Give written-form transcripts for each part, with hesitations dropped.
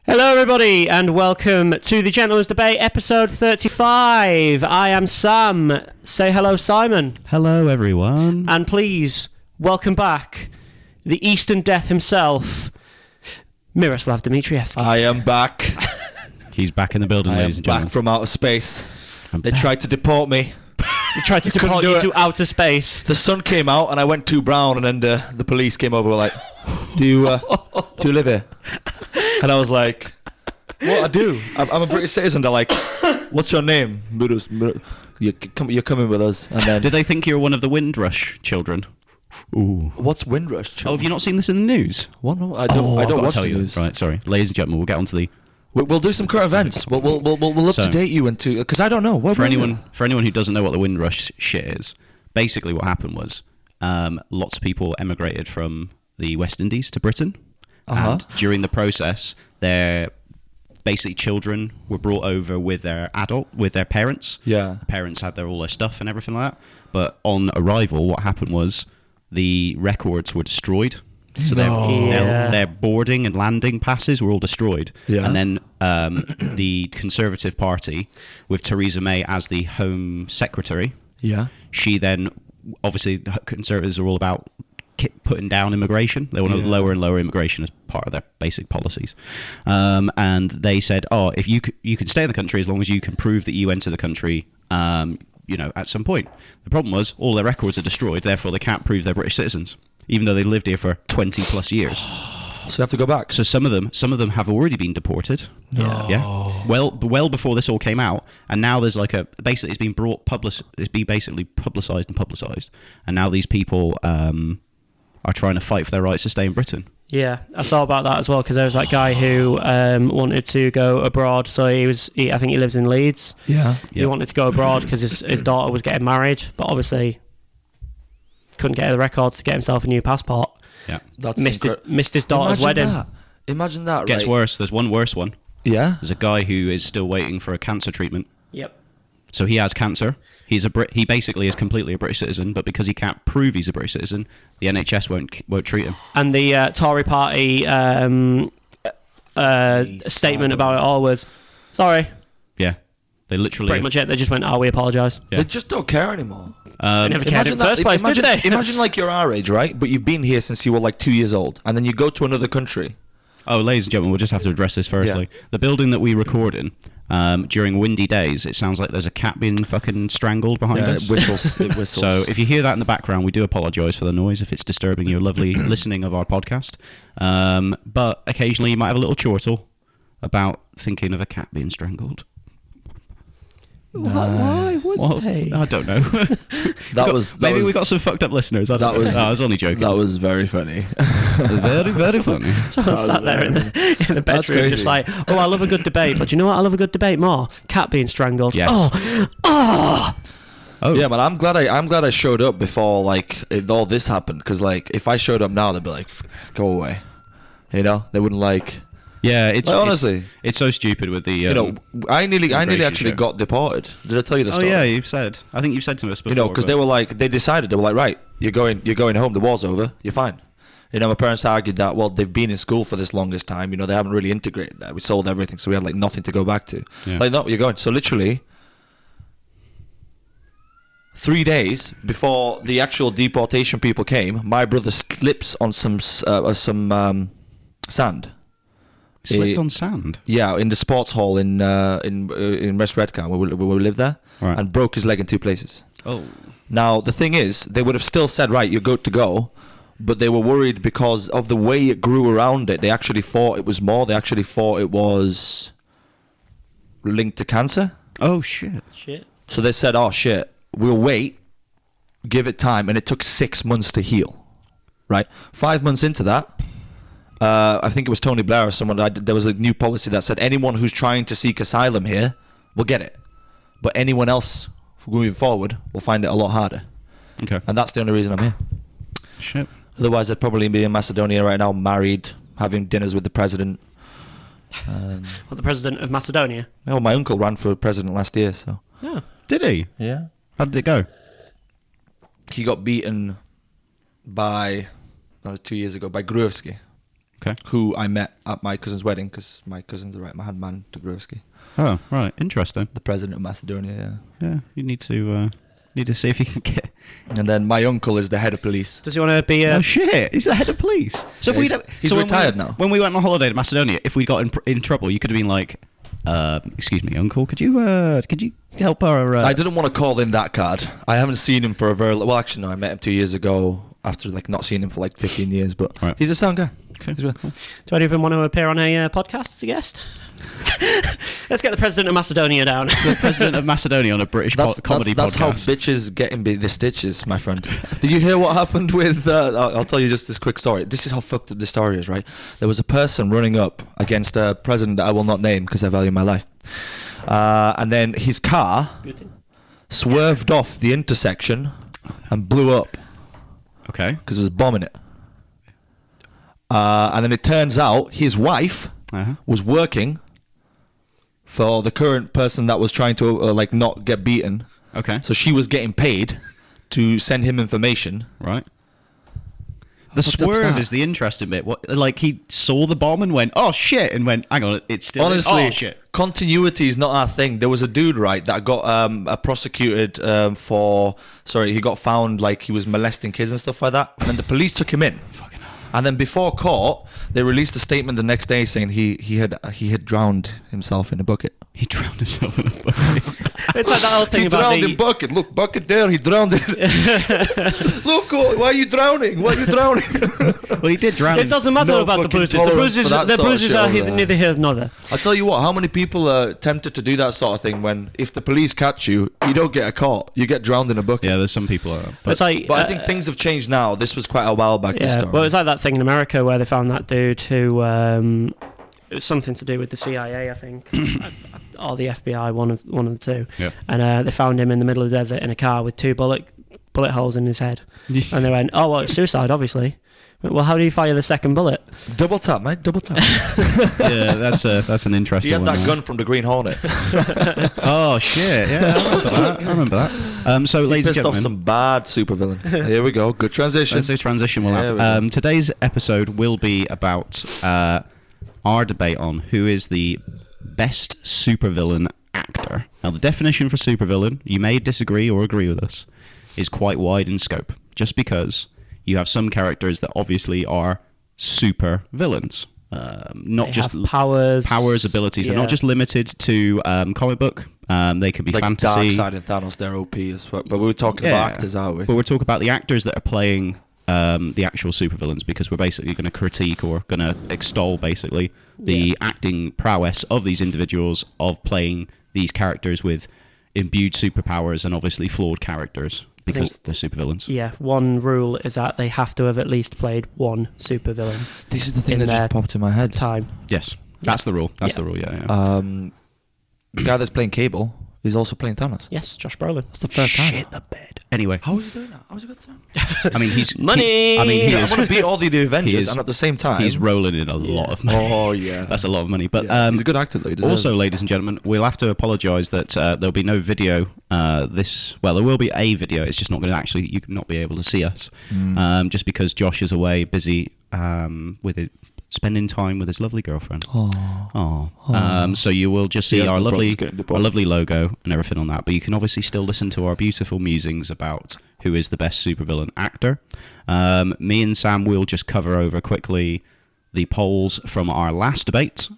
Hello everybody and welcome to the Gentleman's Debate episode 35. I am Sam. Say hello Simon. Hello everyone. And please welcome back the Eastern Death himself, Miroslav Dmitrievsky. I am back. He's back in the building, ladies and gentlemen. Back from outer space. They tried to deport me. They tried to deport you to outer space. The sun came out and I went too brown, and then the police came over, were like, do you live here? And I was like, what I do? I'm a British citizen. They're like, what's your name? You're coming with us. And then, did they think you were one of the Windrush children? Ooh. What's Windrush? Oh, have you not seen this in the news? What? No, I don't watch the news. Right, sorry. Ladies and gentlemen, we'll get on to the... We'll do some current events. We'll up to date you into, because I don't know. For anyone who doesn't know what the Windrush shit is, basically what happened was lots of people emigrated from the West Indies to Britain. And during the process, their basically children were brought over with their parents. Yeah. The parents had all their stuff and everything like that. But on arrival, what happened was the records were destroyed. So their boarding and landing passes were all destroyed. Yeah. And then the Conservative Party, with Theresa May as the Home Secretary, she then, obviously the Conservatives are all about putting down immigration. They want to lower and lower immigration as part of their basic policies. And they said, if you can stay in the country as long as you can prove that you enter the country at some point. The problem was all their records are destroyed, therefore they can't prove they're British citizens, even though they lived here for 20 plus years. So they have to go back. So some of them have already been deported. No. Yeah. Well before this all came out, and now there's basically it's been basically publicised, and now these people are trying to fight for their rights to stay in Britain. Yeah, I saw about that as well, because there was that guy who wanted to go abroad. So I think he lives in Leeds. Yeah. He wanted to go abroad because his daughter was getting married, but obviously couldn't get the records to get himself a new passport. Yeah, missed his daughter's wedding. Imagine that. Gets worse. There's one worse one. Yeah. There's a guy who is still waiting for a cancer treatment. Yep. So he has cancer. He basically is completely a British citizen, but because he can't prove he's a British citizen, the NHS won't treat him. And the Tory party statement about it all was, sorry. Yeah, they literally pretty much it. They just went, we apologise. Yeah. They just don't care anymore. They never cared in the first place, did they? Imagine like you're our age, right? But you've been here since you were like 2 years old, and then you go to another country. Oh, ladies and gentlemen, we'll just have to address this firstly. Yeah. The building that we record in, during windy days, it sounds like there's a cat being fucking strangled behind us. It whistles. So if you hear that in the background, we do apologise for the noise if it's disturbing your lovely listening of our podcast. But occasionally you might have a little chortle about thinking of a cat being strangled. Why would they? I don't know. Maybe we got some fucked up listeners. I was only joking. That was very funny. Very, very funny. Someone sat there in the bedroom just like, I love a good debate, but you know what? I love a good debate more. Cat being strangled. Yes. Oh. Yeah, man. I'm glad I showed up before all this happened, because if I showed up now, they'd be like, go away. They wouldn't like. Yeah, honestly, it's so stupid with the. I nearly actually got deported. Did I tell you the story? Oh yeah, I think you've said to us before. Because they were they decided, right, you're going home. The war's over. You're fine. My parents argued that they've been in school for this longest time. They haven't really integrated that. We sold everything, so we had nothing to go back to. Yeah. No, you're going. So literally 3 days before the actual deportation people came, my brother slips on some sand. Slipped on sand? Yeah, in the sports hall in West Redcar, where we live there, right. And broke his leg in 2 places. Oh. Now, the thing is, they would have still said, right, you're good to go, but they were worried because of the way it grew around it. They actually thought it was more. They actually thought it was linked to cancer. Oh, shit. So they said, oh, shit, we'll wait, give it time, and it took 6 months to heal, right? 5 months into that, I think it was Tony Blair or someone. There was a new policy that said anyone who's trying to seek asylum here will get it, but anyone else moving forward will find it a lot harder. Okay. And that's the only reason I'm here. Shit. Otherwise, I'd probably be in Macedonia right now, married, having dinners with the president. The president of Macedonia? Oh, my uncle ran for president last year, so. Yeah. Did he? Yeah. How did it go? He got beaten by, that was 2 years ago, by Gruevski. Okay. who I met at my cousin's wedding because my cousin's the right-hand man to Gruevski, Oh, right. Interesting. the president of Macedonia. Yeah. Yeah, you need to see if you can get... And then my uncle is the head of police. Does he want to be Oh, shit. He's the head of police. So if Yeah, we he's retired now. When we went on holiday to Macedonia, if we got in trouble, you could have been like, excuse me, uncle, could you help our... I didn't want to call in that card. I haven't seen him for a very... Well, actually, no, I met him 2 years ago after like not seeing him for like 15 years, but Right. he's a sound guy. Okay. He's really cool. Do any of them want to appear on a podcast as a guest? Let's get the president of Macedonia down. The president of Macedonia on a British comedy That's podcast. how bitches get in the stitches, my friend. Did you hear what happened with... I'll tell you just this quick story. This is how fucked up this story is, right? There was a person running up against a president that I will not name because I value my life. And then his car swerved off the intersection and blew up Okay. because there was a bomb in it. And then it turns out his wife Uh-huh. was working for the current person that was trying to like not get beaten. Okay. So she was getting paid to send him information. Right. The fucked up's swerve that? is the interesting bit. What, like he saw the bomb and went, "Oh shit!" and went, "Hang on, it's still Honestly, oh shit." continuity is not our thing. There was a dude, right, that got prosecuted for... Sorry, he got found like he was molesting kids and stuff like that. And then the police took him in. Fucking hell. And then before court, they released a statement the next day saying he had drowned himself in a bucket. He drowned himself in a bucket. It's like that whole thing He about drowned the... in bucket. Look, bucket there. He drowned it. Look, why are you drowning? Why are you drowning? Well, he did drown. It doesn't matter No about the fucking bruises. The tolerance bruises, for that the sort of bruises shit are over there. neither here nor there. I tell you what, how many people are tempted to do that sort of thing when if the police catch you, you don't get a caught. You get drowned in a bucket. Yeah, there's some people. But It's like, But I think things have changed now. This was quite a while back. This yeah, story. well, it's like that thing in America where they found that dude who it was something to do with the CIA, I think, or the FBI, one of the two. Yeah. And they found him in the middle of the desert in a car with two bullet holes in his head, and they went, "Oh, well, it's suicide, obviously." Well, how do you fire the second bullet? Double tap, mate. Double tap. yeah, that's an interesting He had one. that gun from the Green Hornet. Oh shit! Yeah, I remember that. So, ladies and Pissed off gentlemen, some bad supervillain. Here we go. Good transition. let's do transition. We'll There we have. go. Today's episode will be about our debate on who is the best supervillain actor. Now, the definition for supervillain, you may disagree or agree with us, is quite wide in scope. Just because you have some characters that obviously are super villains, not They just have powers, abilities. They're yeah. not just limited to comic book. They can be like fantasy. Darkseid and Thanos, they're OP as well. But we were talking Yeah. about actors, aren't we? But we're talking about the actors that are playing the actual supervillains, because we're basically going to critique or going to extol basically the acting prowess of these individuals of playing these characters with imbued superpowers and obviously flawed characters because they're supervillains. Yeah, one rule is that they have to have at least played one supervillain This is the thing in that their just popped in my head. time. Yes, that's the rule. That's Yeah. the rule. Yeah. The guy that's playing Cable is also playing Thanos. Yes, Josh Brolin. That's the first time. Shit the bed. Anyway, How is he doing that? How is he got that? I mean, he's Money! I mean, he I is, want to beat all the Avengers, He is- and at the same time, he's rolling in a lot of money. Oh yeah, That's a lot of money. But he's a good actor though. He deserves also, it. ladies and gentlemen, we'll have to apologise that there'll be no video. Well, there will be a video. It's just not going to actually. You can not be able to see us, just because Josh is away, busy with it, spending time with his lovely girlfriend. Oh. So you will just see has our no lovely, problems getting the ball. logo and everything on that. But you can obviously still listen to our beautiful musings about who is the best supervillain actor. Me and Sam will just cover over quickly the polls from our last debate,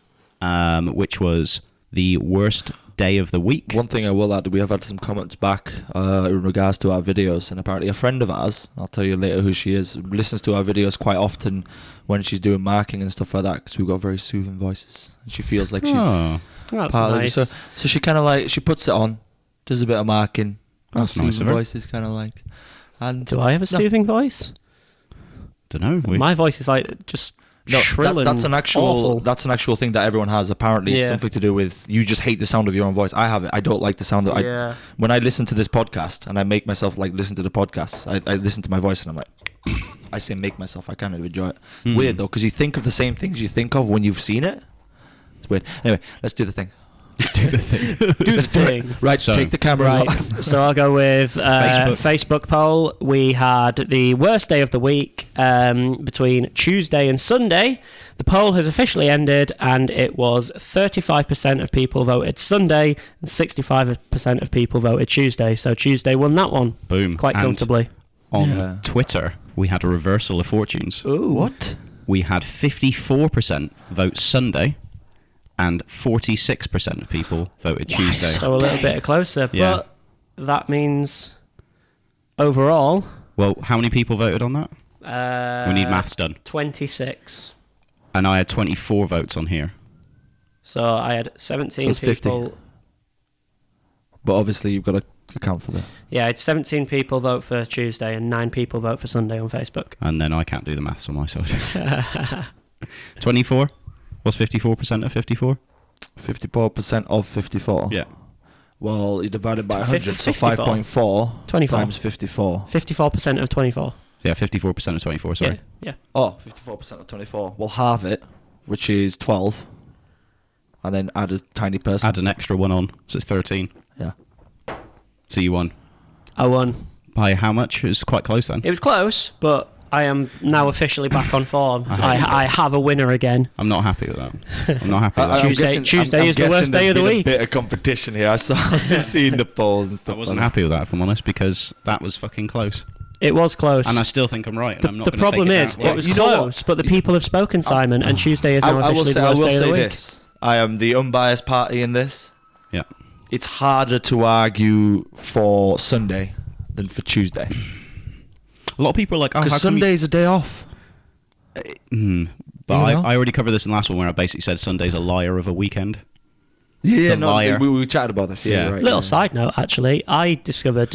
which was the worst day of the week. One thing I will add, we have had some comments back in regards to our videos, and apparently a friend of ours, I'll tell you later who she is, listens to our videos quite often when she's doing marking and stuff like that, because we've got very soothing voices, and she feels like she's Oh, That's part nice. of it. So she kind of like, she puts it on, does a bit of marking, That's soothing nice of her. voices kind of like. And Do I have a No. soothing voice? don't know. My voice is like just No, shrill and that's an actual awful. that's an actual thing that everyone has. Apparently, it's Yeah. something to do with you just hate the sound of your own voice. I have it. I don't like the sound of. Yeah. When I listen to this podcast and I make myself like listen to the podcasts, I listen to my voice and I'm like, I say make myself. I kind of enjoy it. Weird though, because you think of the same things you think of when you've seen it. It's weird. Anyway, let's do the thing. Let's do the thing. Do the thing. Right, So- take the camera Right. out. So I'll go with Facebook poll. We had the worst day of the week between Tuesday and Sunday. The poll has officially ended, and it was 35% of people voted Sunday and 65% of people voted Tuesday. So Tuesday won that one Boom. quite And comfortably. on Yeah. Twitter, we had a reversal of fortunes. Ooh. What? We had 54% vote Sunday, and 46% of people voted Tuesday. So a little bit closer, Yeah. but that means overall. Well, how many people voted on that? We need maths done. 26. And I had 24 votes on here. So I had 17 So it's 50. people. But obviously you've got to account for that. Yeah, I had 17 people vote for Tuesday and 9 people vote for Sunday on Facebook. And then I can't do the maths on my side. 24? What's 54% of 54? 54% of 54. Yeah. Well, you divide it by 100, so 54. 5.4 24. times 54. 54% of 24. Yeah, 54% of 24, sorry. Yeah. Oh, 54% of 24. We'll halve it, which is 12. And then add a tiny person. Add an extra one on, so it's 13. Yeah. So you won. I won. By how much? It was quite close then. It was close, but I am now officially back on form. I have a winner again. I'm not happy with that. I'm not happy with that. Tuesday is the worst day of the week. A bit of competition here. I was seeing the polls and stuff. I wasn't happy with that, if I'm honest, because that was fucking close. It was close. And I still think I'm right. And I'm not The gonna problem take is, it down. it was You know what? close, but the people have spoken, Simon, and Tuesday is now officially the I worst will day of the say week. this. I am the unbiased party in this. Yeah. It's harder to argue for Sunday than for Tuesday. A lot of people are like, oh, how Because come Sunday's a day off. But You I know? already covered this in the last one where I basically said Sunday's a liar of a weekend. Yeah, It's a no, liar. we chatted about this. Yeah, Yeah. right. Little yeah. side note, actually, I discovered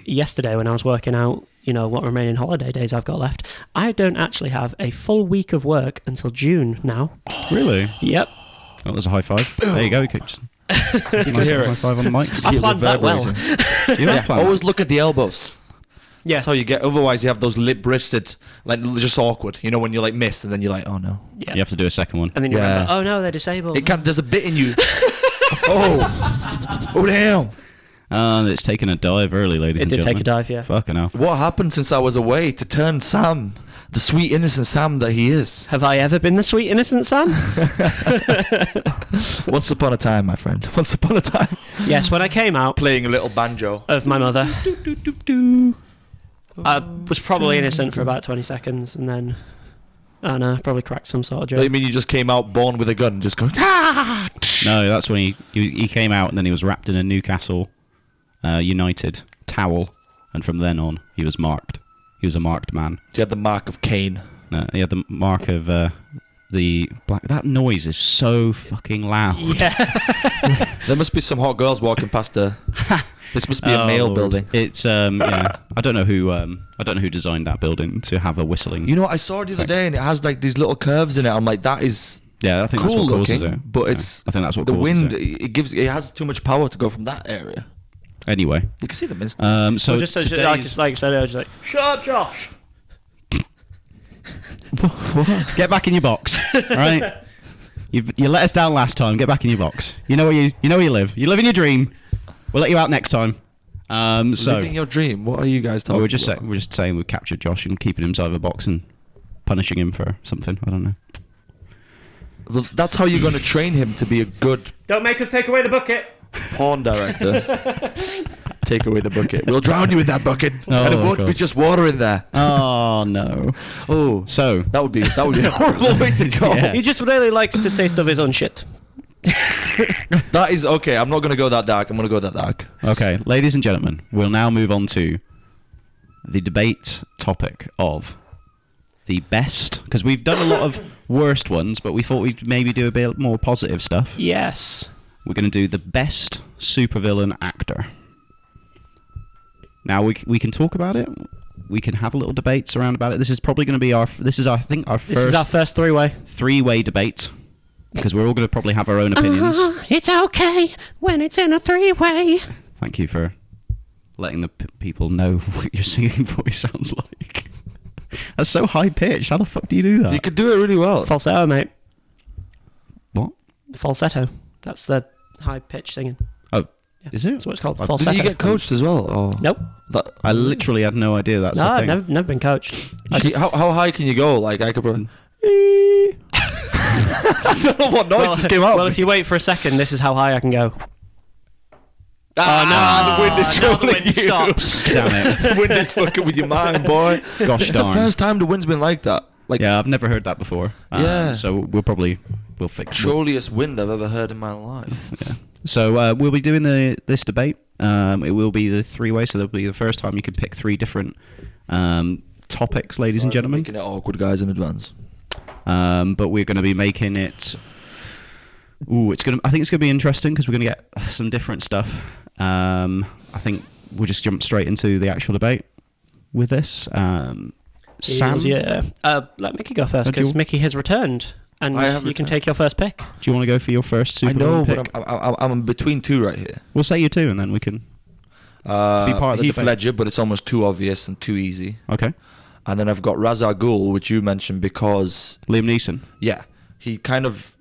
yesterday when I was working out, what remaining holiday days I've got left. I don't actually have a full week of work until June now. Really? Yep. Well, there's a high five. There you go. You could just nice hear high it. five on the mic. I planned that well. You have planned Always look at the elbows. Yeah. That's how you get. Otherwise, you have those lip-wristed, like just awkward. You know when you like miss, and then you're like, oh no. Yeah. You have to do a second one. And then you Yeah. remember, oh no, they're disabled. It can't. There's a bit in you. oh damn! It's taken a dive early, ladies It and did gentlemen. take a dive, yeah. Fucking hell. What happened since I was away to turn Sam, the sweet innocent Sam that he is? Have I ever been the sweet innocent Sam? Once upon a time, my friend. Once upon a time, Yes, when I came out playing a little banjo. of my mother, I was probably innocent for about 20 seconds, and then, I don't know, probably cracked some sort of What do you joke. mean you just came out born with a gun, just going? Ah! No, that's when he came out and then he was wrapped in a Newcastle United towel, and from then on he was marked. He was a marked man. You had the mark of Cain. No, he had the mark of the black. That noise is so fucking loud. Yeah. There must be some hot girls walking past the. This must be a male Lord. building. It's yeah. I don't know who designed that building to have a whistling. You know what I saw it the other day, and it has like these little curves in it. I'm like, that is Yeah, I think that's cool what causes looking, it. but Yeah, it's I think that's what the causes wind. it. It has too much power to go from that area. Anyway, You can see them instantly. so So just today's- like I said, I was like, shut up, Josh. get back in your box, all right? You let us down last time. Get back in your box. You know where you live. You live in your dream. We'll let you out next time. So Living your dream. What are you guys talking we're just about? we're just saying we've captured Josh and keeping him inside of a box and punishing him for something. I don't know. Well, that's how you're going to train him to be a good Don't make us take away the bucket. porn director. Take away the bucket. We'll drown you in that bucket, Oh, and it won't God. be just water in there. Oh no. Oh, So that would be a horrible way to go. Yeah. He just really likes the taste of his own shit. That is okay. I'm not going to go that dark. I'm going to go that dark. okay, ladies and gentlemen, we'll now move on to the debate topic of the best, because we've done a lot of worst ones, but we thought we'd maybe do a bit more positive stuff. Yes. We're going to do the best supervillain actor. Now we can talk about it. We can have a little debates around about it. This is probably going to be I think our This is our first three-way. three-way debate, because we're all going to probably have our own opinions. It's okay when it's in a three-way. Thank you for letting the people know what your singing voice sounds like. That's so high pitched. How the fuck do you do that? You could do it really well. Falsetto, mate. What? Falsetto. That's the high pitch singing. Oh, Yeah. is it? That's what it's called. Did Falsetto. you get coached as well? Or Nope. I literally had no idea that's No, the I've thing. never been coached. how high can you go? Like, I could probably... I don't know what noise just came out. Well, if you wait for a second, this is how high I can go. The wind is now the trolling wind you. stops. Damn it. The wind is fucking with your mind, boy. Gosh It's the darn. first time the wind's been like that. Like, Yeah, I've never heard that before. Yeah. So we'll fix it. trolliest wind I've ever heard in my life. Yeah. So we'll be doing this debate. It will be the three-way, so there'll be the first time you can pick 3 different topics, ladies and gentlemen. Making it awkward, guys, in advance. But we're going to be making it. I think it's going to be interesting because we're going to get some different stuff. I think we'll just jump straight into the actual debate with this. Sam, Yeah. Let Mickey go first, Do you- because Mickey has returned. And I have you can returned. take your first pick. do you want to go for your first I Superman know, pick? but I'm between 2 right here. We'll say you 2, and then we can. part of the Heath debate. Ledger, but it's almost too obvious and too easy. Okay. And then I've got Ra's al Ghul, which you mentioned because, Liam Neeson. yeah, he kind of,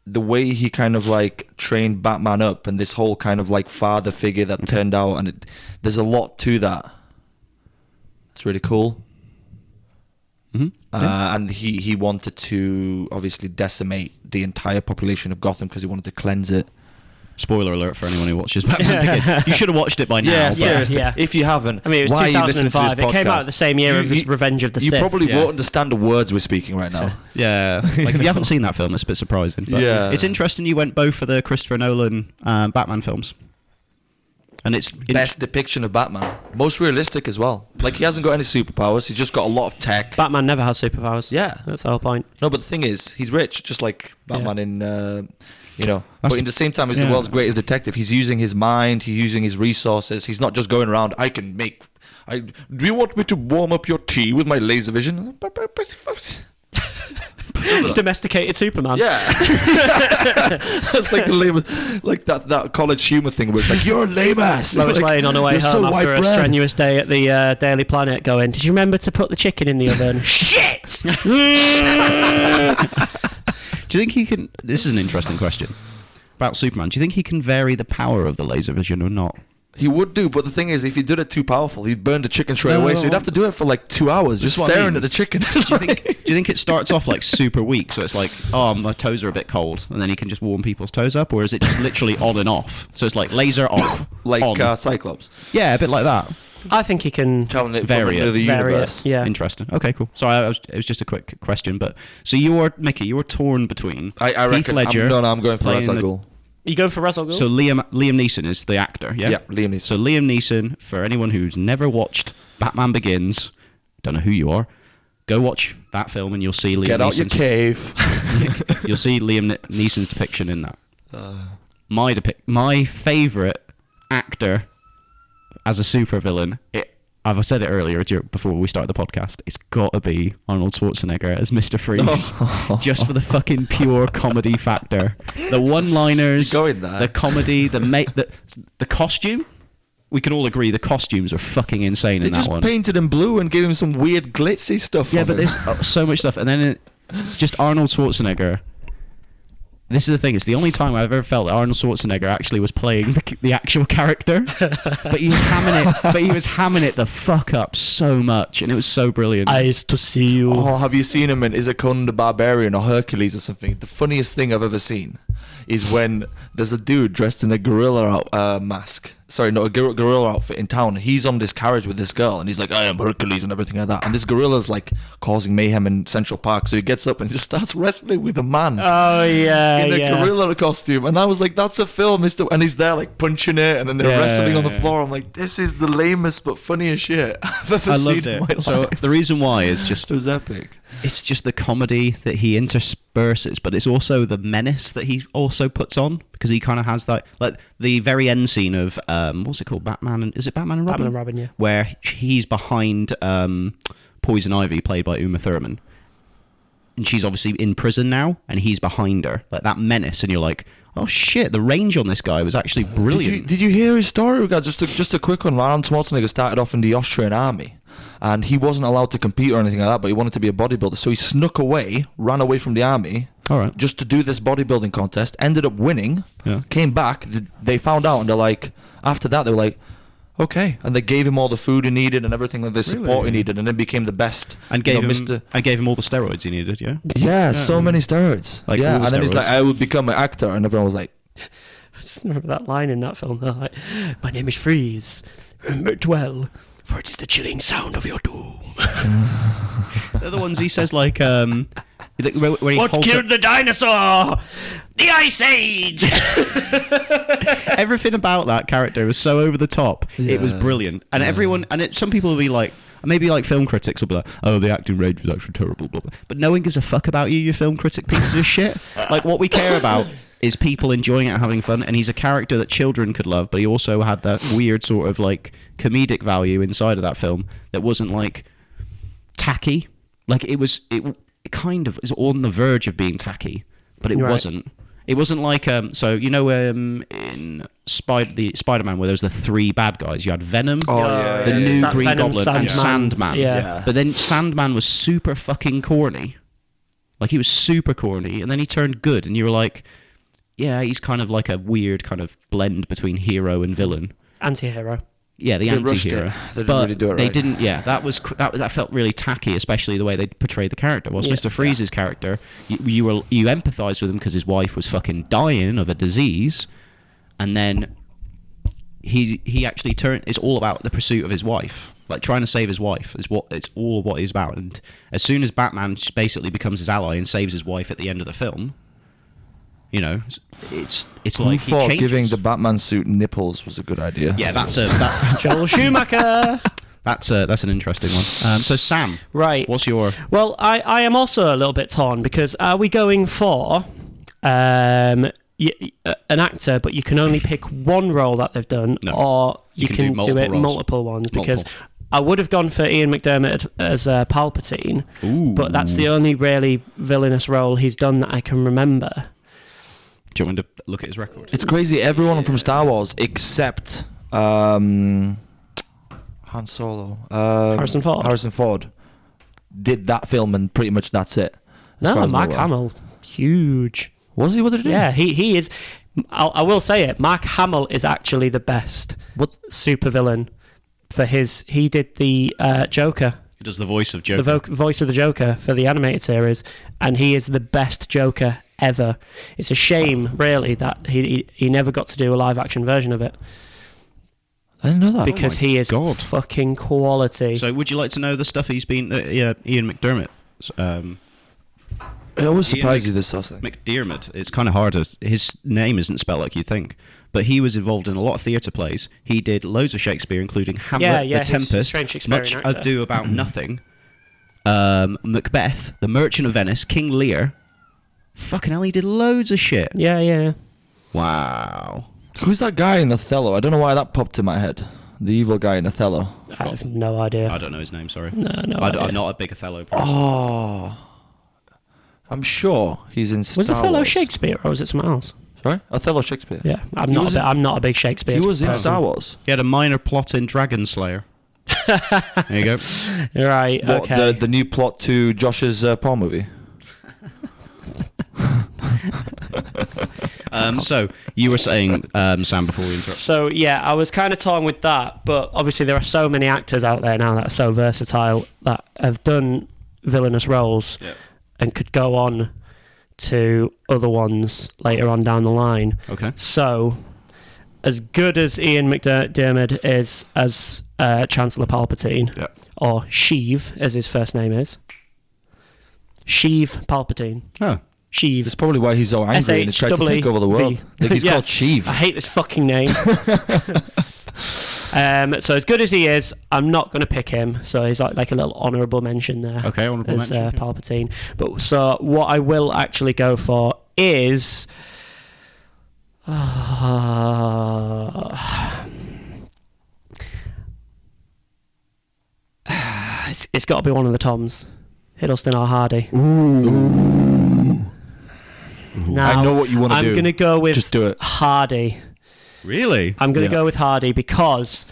the way he kind of like trained Batman up and this whole kind of like father figure that turned out, and there's a lot to that. It's really cool. Mm-hmm. And he wanted to obviously decimate the entire population of Gotham because he wanted to cleanse it. Spoiler alert for anyone who watches Batman Begins. You should have watched it by now. Yeah, but- seriously. yeah. If you haven't, I mean, it was why are you listening to this 2005. It came out podcast? the same year as Revenge of the You Sith. probably Yeah. won't understand the words we're speaking right now. Yeah, like if you haven't seen that film, it's a bit surprising. But Yeah. it's interesting you went both for the Christopher Nolan Batman films, and it's Best depiction of Batman. Most realistic as well. Like, he hasn't got any superpowers. He's just got a lot of tech. Batman never has superpowers. Yeah. That's the whole point. No, but the thing is, he's rich, just like Batman in, That's but in the same time, he's the yeah. world's greatest detective. He's using his mind. He's using his resources. He's not just going around, do you want me to warm up your tea with my laser vision? Domesticated Superman. Yeah. That's like the lamest, like that college humor thing where it's like, you're a lame ass. Lois Like, Lane on her way you're home so white after a bread. strenuous day at the Daily Planet going, did you remember to put the chicken in the oven? Shit! Do you think he can? This is an interesting question about Superman. Do you think he can vary the power of the laser vision or not? He would do, but the thing is, if he did it too powerful, he'd burn the chicken straight No, away. So he'd have to do it for like 2 hours, just That's what I staring mean. at the chicken. Do you think it starts off like super weak, so it's like, oh, my toes are a bit cold, and then he can just warm people's toes up, or is it just literally on and off? So it's like laser off, like on. Cyclops, Yeah, a bit like that. I think he can traveling it Vary from it. the vary universe. it. Yeah. Interesting. Okay, cool. Sorry, it was just a quick question, but so Mickey, you were torn between I Heath reckon. Ledger. I'm going for Ra's al playing Ghul. You going for Ra's al Ghul? So Liam Neeson is the actor, yeah? Yeah, Liam Neeson. So Liam Neeson, for anyone who's never watched Batman Begins, don't know who you are, go watch that film and you'll see Liam Get out your Neeson's cave. you'll see Liam Neeson's depiction in that. My favourite actor as a supervillain, I've said it earlier before we started the podcast, it's got to be Arnold Schwarzenegger as Mr. Freeze. Just for the fucking pure comedy factor. The one-liners, You're going there. the comedy, the costume. We can all agree the costumes are fucking insane They in that just one. painted him blue and gave him some weird glitzy stuff. Yeah, on but him. there's so much stuff. And then just Arnold Schwarzenegger. This is the thing. It's the only time I've ever felt that Arnold Schwarzenegger actually was playing the actual character, but he was hamming it the fuck up so much, and it was so brilliant. Eyes to see you. Oh, have you seen him in Is it Conan the Barbarian or Hercules or something? The funniest thing I've ever seen is when there's a dude dressed in a gorilla mask. Sorry, no, a gorilla outfit in town. He's on this carriage with this girl, and he's like, I am Hercules and everything like that. And this gorilla's like causing mayhem in Central Park. So he gets up and just starts wrestling with a man Oh, yeah, in a yeah. gorilla costume. And I was like, that's a film, Mr. And he's there like punching it, and then they're Yeah, wrestling on the yeah. floor. I'm like, this is the lamest but funniest shit I've ever I seen loved in my it. So life. the reason why is just It was epic. it's just the comedy that he intersperses, but it's also the menace that he also puts on, because he kind of has that, like the very end scene of what's it called, is it Batman and Robin? Batman and Robin, yeah. Where he's behind Poison Ivy, played by Uma Thurman, and she's obviously in prison now, and he's behind her, like that menace, and you're like, oh shit, the range on this guy was actually brilliant. Did you hear his story? Just a quick one. Arnold Schwarzenegger started off in the Austrian army, and he wasn't allowed to compete or anything like that, but he wanted to be a bodybuilder. So he snuck away, ran away from the army, just to do this bodybuilding contest, ended up winning, came back, they found out, and they're like, after that, they were like, okay, and they gave him all the food he needed and everything, like the support he needed, and then became the best. And gave him all the steroids he needed. Yeah, so many steroids. Like, and then he's like, I will become an actor, and everyone was like, I just remember that line in that film. They're like, my name is Freeze. Remember it well, for it is the chilling sound of your doom. They're the ones he says like, where he what killed the dinosaur? The Ice Age. Everything about that character was so over the top. Yeah. It was brilliant, and everyone, some people will be like, maybe like film critics will be like, oh, the acting range was actually terrible, blah, blah. But no one gives a fuck about you film critic pieces of shit. Like, what we care about is people enjoying it and having fun, and he's a character that children could love, but he also had that weird sort of like comedic value inside of that film that wasn't like tacky. Like, it kind of is on the verge of being tacky, but it wasn't. It wasn't like so in Spider-Man where there was the 3 bad guys. You had Venom, the new Green Venom, Goblin, and Sandman. Yeah. But then Sandman was super fucking corny. Like, he was super corny, and then he turned good, and you were like, yeah, he's kind of like a weird kind of blend between hero and villain. Anti-hero. Yeah, the anti-hero. They didn't really do it right. They didn't. Yeah, that felt really tacky, especially the way they portrayed the character. Whilst Mr. Freeze's character, you empathised with him because his wife was fucking dying of a disease, and then he actually turned. It's all about the pursuit of his wife, like trying to save his wife. It's all what he's about. And as soon as Batman basically becomes his ally and saves his wife at the end of the film, it's like he thought giving the Batman suit nipples was a good idea. Yeah, that's Joel Schumacher. That's an interesting one. So Sam, right? What's your? Well, I am also a little bit torn because are we going for an actor, but you can only pick one role that they've done, or you can do it multiple ones? Because I would have gone for Ian McDermott as Palpatine, but that's the only really villainous role he's done that I can remember. Do you want me to look at his record? It's crazy. Everyone from Star Wars except Han Solo, Harrison Ford did that film, and pretty much that's it. No, Mark Hamill, huge. Was he? What did he do? Yeah, he is. I will say it. Mark Hamill is actually the best supervillain for his. He did the Joker. He does the voice of Joker. The voice of the Joker for the animated series, and he is the best Joker ever. It's a shame, really, that he never got to do a live action version of it. I didn't know that. Because he is fucking quality. So would you like to know the stuff he's been... Ian McDermott. It always surprises you, this sort of thing. McDermott. It's kind of hard. His name isn't spelled like you think. But he was involved in a lot of theatre plays. He did loads of Shakespeare, including Hamlet, The Tempest, Much Ado About Nothing, Macbeth, The Merchant of Venice, King Lear. Fucking hell, he did loads of shit. Yeah. Wow. Who's that guy in Othello? I don't know why that popped in my head. The evil guy in Othello. I have no idea. I don't know his name, sorry. No idea. I'm not a big Othello person. Oh. I'm sure he's in Star Wars. Was Othello Shakespeare, or was it someone else? Sorry? Othello Shakespeare. Yeah, I'm not a big Shakespeare He was in person. Star Wars. He had a minor plot in Dragon Slayer. There you go. Right, okay. The new plot to Josh's Paul movie. So you were saying, Sam, before we interrupt. So yeah, I was kind of torn with that, but obviously there are so many actors out there now that are so versatile that have done villainous roles and could go on to other ones later on down the line. Okay. So, as good as Ian McDermott is as Chancellor Palpatine, or Sheev, as his first name is, Sheev Palpatine. Oh. Sheev. That's probably why he's so angry and he's trying to take over the world. Like he's called Sheev. I hate this fucking name. So as good as he is, I'm not going to pick him. So he's like a little honourable mention there. Okay, honourable mention. As Palpatine. But so what I will actually go for is... it's got to be one of the Toms. Hiddleston or Hardy. Ooh. Now, I know what you want to do. I'm going to go with Just do it. Hardy. Really? I'm going to go with Hardy because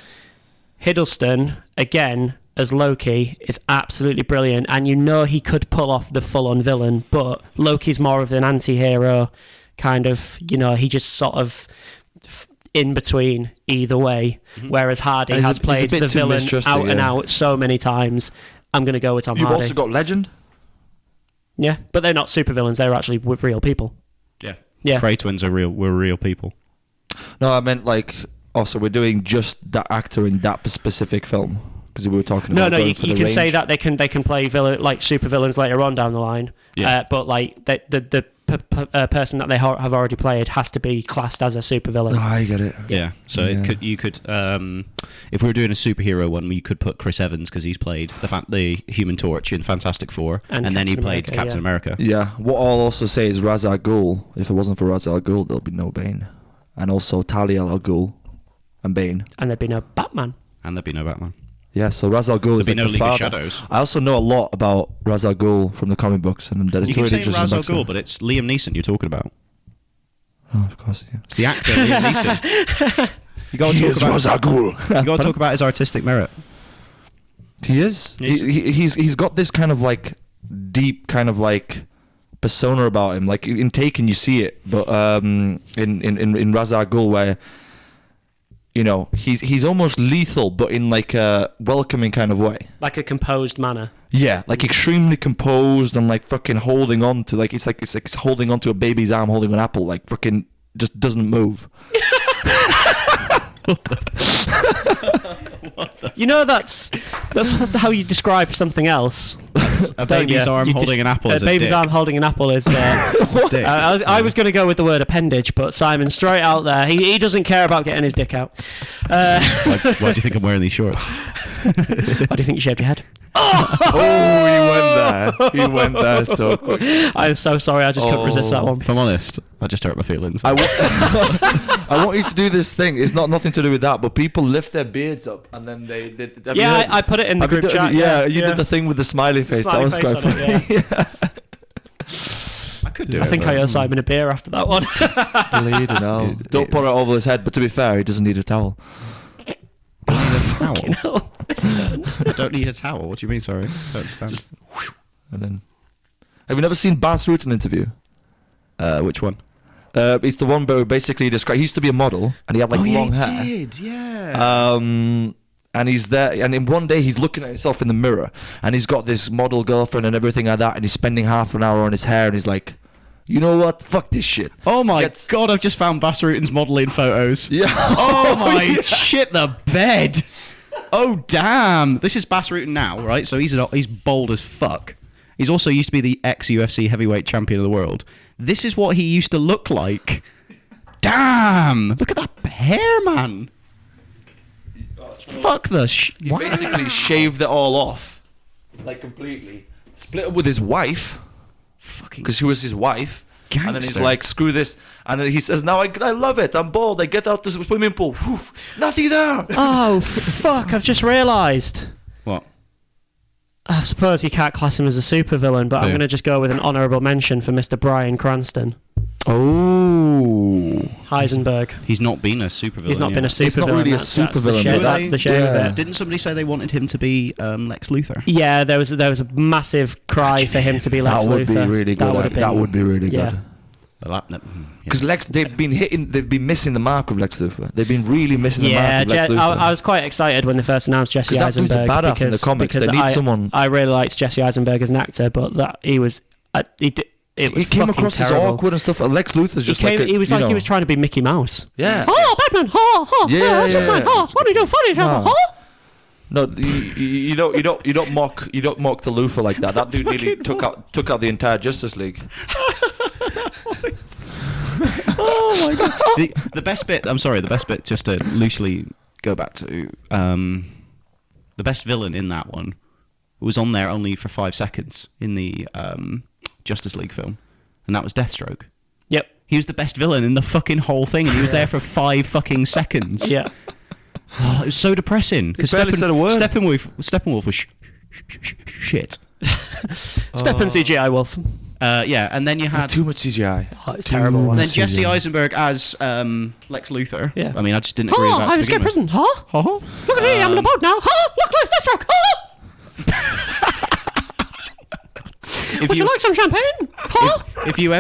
Hiddleston, again, as Loki is absolutely brilliant, and you know he could pull off the full-on villain, but Loki's more of an anti-hero kind of, you know, he just sort of in between either way, whereas Hardy has played the villain out and out so many times. I'm going to go with Tom Hardy. You've also got Legend. Yeah, but they're not supervillains, they're actually real people. Yeah. Cray twins were real people. No, I meant like, also we're doing just that actor in that specific film, because we were talking about. No, you can say that they can play like supervillains later on down the line. Yeah. But like the person that they have already played has to be classed as a supervillain. Oh, I get it. Yeah. So you could if we were doing a superhero one, you could put Chris Evans, because he's played the Human Torch in Fantastic Four, and then he played Captain America. Yeah. What I'll also say is Ra's al Ghul. If it wasn't for Ra's al Ghul, there'll be no Bane, and also Talia al Ghul and Bane, and there'd be no Batman. Yeah, so Ra's al Ghul is like no the League father. Of Shadows. I also know a lot about Ra's al Ghul from the comic books, and that you can say Ra's al Ghul, but it's Liam Neeson you're talking about. Oh, of course, yeah. It's the actor Liam Neeson. You got to talk about Ra's al Ghul. You got to talk about his artistic merit. He is. He's got this kind of like deep kind of like persona about him. Like in Taken, you see it, but in Ra's al Ghul, where, you know, he's almost lethal, but in like a welcoming kind of way. Like a composed manner. Yeah, like extremely composed and like fucking holding on to it's like holding on to a baby's arm, holding an apple, like fucking just doesn't move. You know, that's how you describe something else. A baby's arm holding an apple is a baby's dick. arm holding an apple is dick. I was going to go with the word appendage, but Simon, straight out there, he doesn't care about getting his dick out. Why do you think I'm wearing these shorts? Why do you think you shaved your head? He went there so quick. I'm so sorry, I just couldn't resist that one. If I'm honest, I just hurt my feelings. I want you to do this thing. It's nothing to do with that, but people lift their beards up and then they I put it in the group chat. You did the thing with the smiley face. That was quite funny. I could do it. I think I owe Simon a beer after that one. Bleeding out. Don't put it over his head, but to be fair, he doesn't need a towel. Towel? I don't need a towel. What do you mean? Sorry, I don't understand. And then, have you never seen Bas Rutten interview? Which one? It's the one where basically he used to be a model and he had like long hair. He did, yeah. And he's there, and in one day he's looking at himself in the mirror, and he's got this model girlfriend and everything like that, and he's spending half an hour on his hair, and he's like, you know what? Fuck this shit. Oh my god! I've just found Bas Rutten's modelling photos. Yeah. Oh my shit! The bed. Oh damn! This is Bas Rutten now, right? So he's bold as fuck. He's also used to be the ex-UFC heavyweight champion of the world. This is what he used to look like. Damn! Look at that hair, man. Fuck the He basically shaved it all off, like completely. Split up with his wife, because she was his wife. Gangster. And then he's like, screw this. And then he says, now I love it. I'm bold. I get out the swimming pool. Whew, nothing there. Oh, fuck. I've just realised. What? I suppose you can't class him as a supervillain, but I'm going to just go with an honourable mention for Mr. Bryan Cranston. Oh. Heisenberg. He's not been a supervillain. He's not been a supervillain. He's not really a supervillain. That's the shame of it. Didn't somebody say they wanted him to be Lex Luthor? Yeah, there was a massive cry for him to be Lex Luthor. That would be really good. That would be really good. Because they've been missing the mark of Lex Luthor. They've been really missing the mark of Lex Luthor. I was quite excited when they first announced Jesse Eisenberg. Because that dude's a badass in the comics. They need someone. I really liked Jesse Eisenberg as an actor, but he came across terrible. as awkward and stuff. Lex Luthor's just he was trying to be Mickey Mouse. Yeah. Oh, Batman! What are you doing funny? No, you don't mock the Luthor like that. That dude nearly took out the entire Justice League. Oh my god! The best bit. I'm sorry. The best bit. Just to loosely go back to the best villain in that one was on there only for 5 seconds in the Justice League film, and that was Deathstroke. Yep. He was the best villain in the fucking whole thing, and he was there for 5 fucking seconds. Yeah. Oh, it was so depressing. He barely said a word. Steppenwolf was shit. Steppen CGI Wolf. Yeah, and then you had too much CGI. Oh, it's terrible. And then Jesse Eisenberg as Lex Luthor. Yeah. I mean, I just didn't agree with that. I escaped prison. Look at me, I'm in a boat now. Look, there's Deathstroke. Would you like some champagne? Huh? If you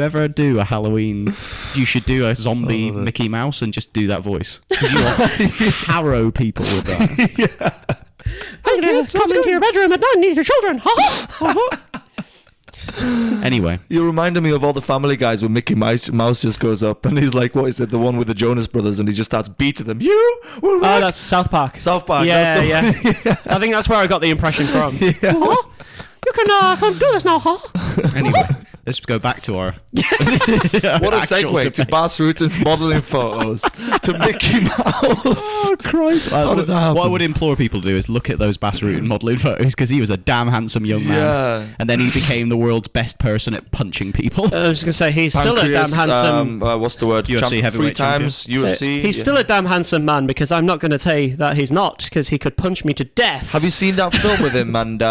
ever do a Halloween, you should do a zombie Mickey Mouse and just do that voice. 'Cause you harrow people with that. I'm going to come into your bedroom at night and need your children. Huh? Anyway, You reminded me of all the Family Guys when Mickey Mouse just goes up and he's like, what is it, the one with the Jonas Brothers, and he just starts beating them. You will Oh, that's South Park. South Park. Yeah, That's the yeah. I think that's where I got the impression from. Huh? You can do this now, huh? anyway, let's go back to our. What a actual segue to debate. Bas Rutten's modelling photos to Mickey Mouse. Oh Christ! How did that happen? What I would implore people to do is look at those Bas Rutten modelling photos, because he was a damn handsome young man, Yeah. and then he became the world's best person at punching people. I was going to say, he's still a damn Pancreas, handsome... what's the word? UFC Three heavyweight times UFC. He's still a damn handsome man, because I'm not going to say that he's not, because he could punch me to death. Have you seen that film with him and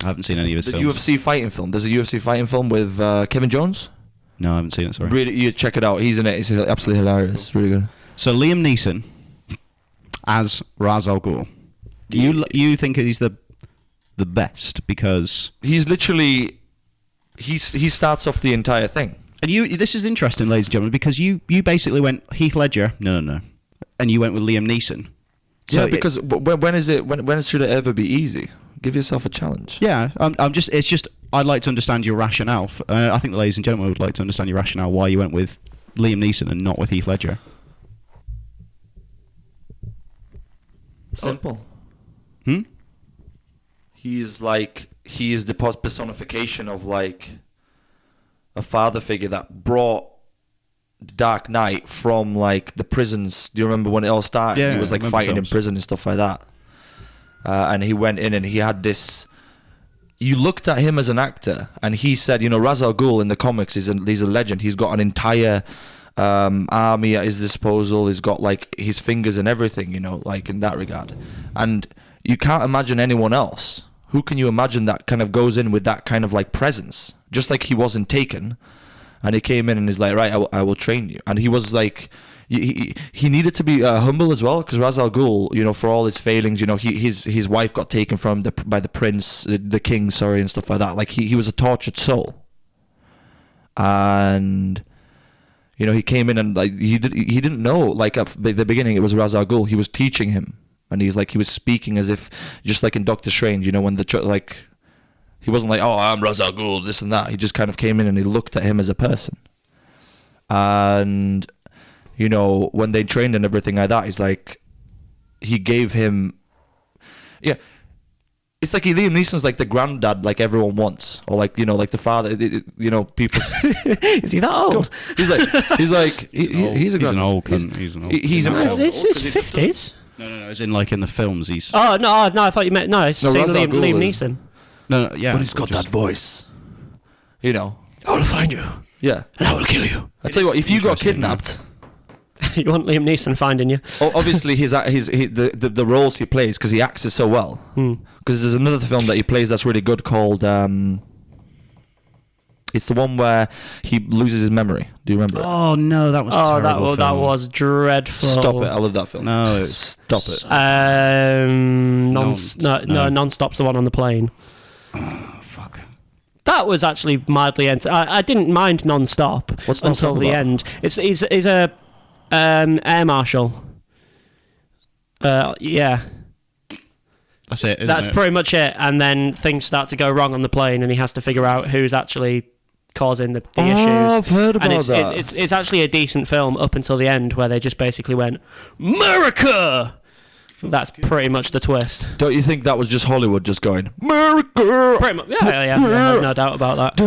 I haven't seen any of his the films. UFC fighting film? There's a UFC fighting film with Kevin Jones. No, I haven't seen it. Sorry. Really, you check it out. He's in it. It's absolutely hilarious. Really good. So Liam Neeson as Ra's al Ghul. You think he's the best because He's literally he starts off the entire thing. and this is interesting, ladies and gentlemen, because you basically went Heath Ledger, no, and you went with Liam Neeson. So Yeah, because when should it ever be easy? Give yourself a challenge. it's just I'd like to understand your rationale. I think the ladies and gentlemen would like to understand your rationale why you went with Liam Neeson and not with Heath Ledger. Simple. Hmm? He is the personification of like a father figure that brought Dark Knight from like the prisons. Do you remember when it all started? Yeah, he was I like remember fighting films. in prison and stuff like that. And he went in and he had this. You looked at him as an actor, and he said, Ra's al Ghul in the comics he's a legend. He's got an entire army at his disposal. He's got like his fingers and everything, like in that regard. And you can't imagine anyone else. Who can you imagine that kind of goes in with that kind of like presence? Just like he wasn't Taken, and he came in and he's like, right, I will train you. And he was like, he needed to be humble as well, because Ra's al Ghul, for all his failings, his wife got taken from by the prince, the king, sorry, and stuff like that. Like he was a tortured soul, and he came in and like he didn't know, like at the beginning it was Ra's al Ghul. He was teaching him, and he was speaking as if just like in Doctor Strange, when he wasn't like, oh, I'm Ra's al Ghul, this and that. He just kind of came in and he looked at him as a person, and when they trained and everything like that, he's like, he gave him, it's like Liam Neeson's like the granddad, like everyone wants, or like like the father, people. Is he that old? He's an old cunt. He's an old. It's his 50s. No. As in like in the films, he's. Oh, no, I thought you meant... No, it's Ra's al Liam Ghul Neeson. No, yeah. But he's got that voice, I will find you, Yeah. and I will kill you. I tell you what, if you got Interesting, kidnapped, You want Liam Neeson finding you? obviously the roles he plays, because he acts it so well. Because there's another film that he plays that's really good called. It's the one where he loses his memory. Do you remember it? Oh no, that was terrible. That was dreadful. Stop it! I love that film. No, Stop it. Non-stop's the one on the plane. Oh, fuck. That was actually mildly... I didn't mind Non-Stop What's until Non-Stop the about? end. He's a air marshal. Yeah. That's it. Isn't That's it? pretty much it. And then things start to go wrong on the plane, and he has to figure out who's actually causing the issues. I've heard about and that. it's actually a decent film up until the end, where they just basically went, America! That's pretty much the twist. Don't you think that was just Hollywood just going, America? Pretty much, yeah, no doubt about that.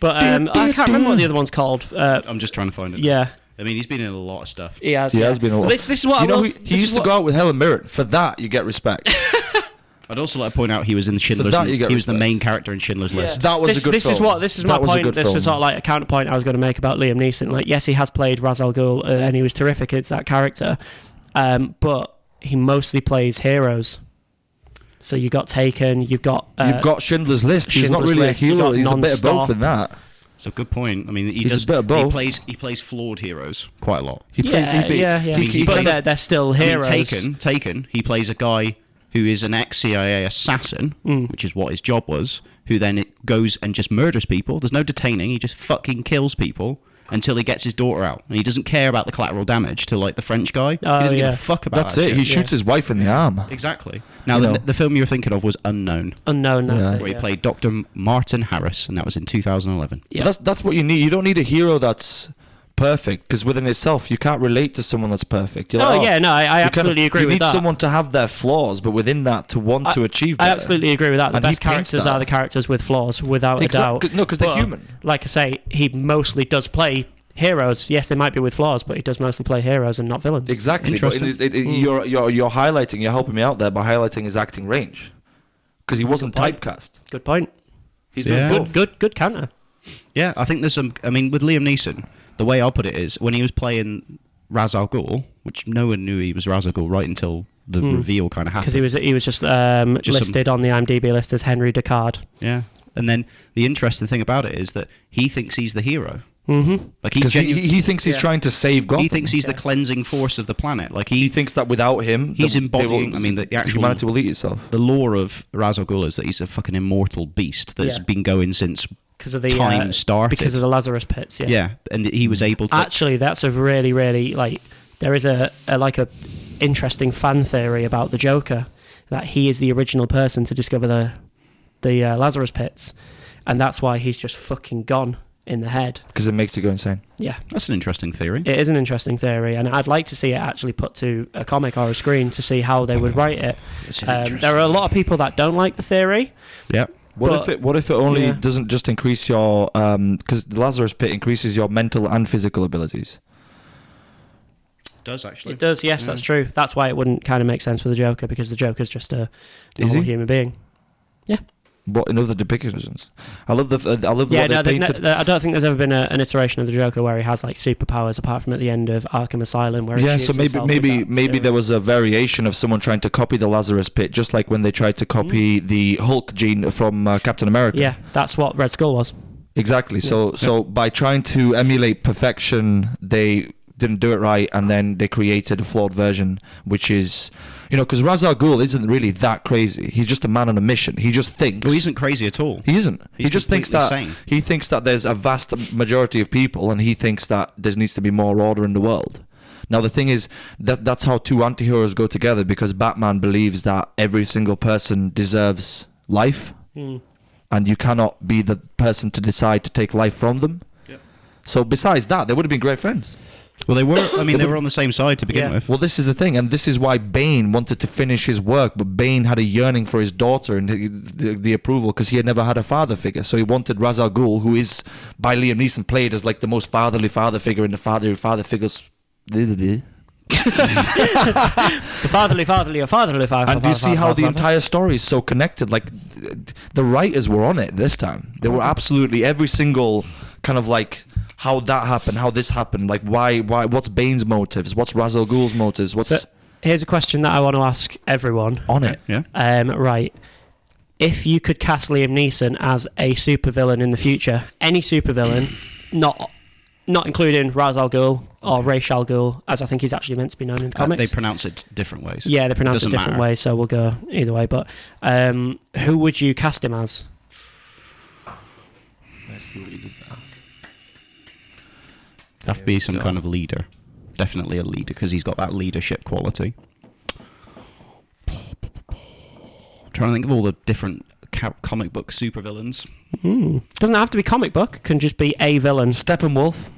But I can't remember what the other one's called. I'm just trying to find it. Yeah, I mean, he's been in a lot of stuff. he has. He has been a lot. This is what You I know, will. he used to go out with Helen Mirren. For that, you get respect. I'd also like to point out he was in Schindler's. that you get He was the respect. main character in Schindler's List. That was a good film. This is That my was a point. good This film. is sort of like a counterpoint I was going to make about Liam Neeson. Like, yes, he has played Ra's al Ghul, and he was terrific as that character, but he mostly plays heroes. So you got Taken, you've got Schindler's List. He's not Schindler's really List, a you hero. got He's a bit of both Non-Stop. in that. It's a good point. I mean, he He's does. a bit of both. He plays flawed heroes quite a lot. He plays. yeah. he But kind of- they're still I mean, heroes. Taken. He plays a guy who is an ex-CIA assassin, which is what his job was, who then goes and just murders people. There's no detaining. He just fucking kills people until he gets his daughter out. And he doesn't care about the collateral damage to, like, the French guy. He doesn't give a fuck about That's it. He shoots his wife in the arm. Exactly. Now, the film you're thinking of was Unknown. Unknown, that's it. Where he played Dr. Martin Harris, and that was in 2011. Yeah. That's what you need. You don't need a hero that's perfect, because within itself you can't relate to someone that's perfect. You're like, I absolutely agree with that. You need someone to have their flaws, but within that to want to achieve better. I absolutely agree with that. The best characters are the characters with flaws, without a doubt. No, because they're human. Like I say, he mostly does play heroes. Yes, they might be with flaws, but he does mostly play heroes and not villains. Exactly. But you're highlighting, you're helping me out there by highlighting his acting range, because he wasn't typecast. Good point. He's doing both. Good counter. Yeah, I think there's some. I mean, with Liam Neeson, the way I'll put it is, when he was playing Ra's al Ghul, which no one knew he was Ra's al Ghul right until the reveal kind of happened. Because he was just listed on the IMDb list as Henry Deckard. Yeah, and then the interesting thing about it is that he thinks he's the hero. Mm-hmm. Like he thinks he's trying to save Gotham. He thinks he's the cleansing force of the planet. Like he thinks that without him, he's embodying. The actual humanity will eat itself. The lore of Ra's al Ghul is that he's a fucking immortal beast that's been going since time started. Because of the Lazarus pits. Yeah, and he was able to. Actually, that's a really, really there is a interesting fan theory about the Joker, that he is the original person to discover the Lazarus pits, and that's why he's just fucking gone in the head. Because it makes you go insane. Yeah. That's an interesting theory. It is an interesting theory, and I'd like to see it actually put to a comic or a screen to see how they would write it. There are a lot of people that don't like the theory. Yeah. What if it only doesn't just increase your... Because the Lazarus pit increases your mental and physical abilities. It does, actually. It does, yes, that's true. That's why it wouldn't kind of make sense for the Joker, because the Joker's just a normal human being. Yeah. What in other depictions? I love the what they painted. I don't think there's ever been an iteration of the Joker where he has like superpowers, apart from at the end of Arkham Asylum, where he so maybe there was a variation of someone trying to copy the Lazarus pit, just like when they tried to copy the Hulk gene from Captain America. Yeah, that's what Red Skull was. Exactly. Yeah. So by trying to emulate perfection, they didn't do it right, and then they created a flawed version, which is, because Ra's al Ghul isn't really that crazy. He's just a man on a mission. He just thinks. Well, he isn't crazy at all. He isn't. He just thinks that sane. He thinks that there's a vast majority of people, and he thinks that there needs to be more order in the world. Now the thing is that's how two anti-heroes go together, because Batman believes that every single person deserves life, and you cannot be the person to decide to take life from them. Yep. So besides that, they would have been great friends. Well, they were. I mean, they were on the same side to begin with. Well, this is the thing, and this is why Bane wanted to finish his work, but Bane had a yearning for his daughter and the approval, because he had never had a father figure. So he wanted Ra's al Ghul, who is, by Liam Neeson, played as like the most fatherly father figure in the father figures. The fatherly father. And do you see how the entire story is so connected? Like, the writers were on it this time. They were absolutely every single kind of like how that happened, how this happened, like why, what's Bane's motives, what's Ra's al Ghul's motives, what's... Here's a question that I want to ask everyone. On it. Yeah. Right. If you could cast Liam Neeson as a supervillain in the future, any supervillain, not including Ra's al Ghul or Ra's al Ghul, as I think he's actually meant to be known in the comics. They pronounce it different ways. Yeah, they pronounce it different ways, so we'll go either way. But who would you cast him as? Let's see what you did there. Have to be some kind of leader. Definitely a leader, because he's got that leadership quality. I'm trying to think of all the different comic book supervillains. Doesn't have to be comic book. Can just be a villain. Steppenwolf.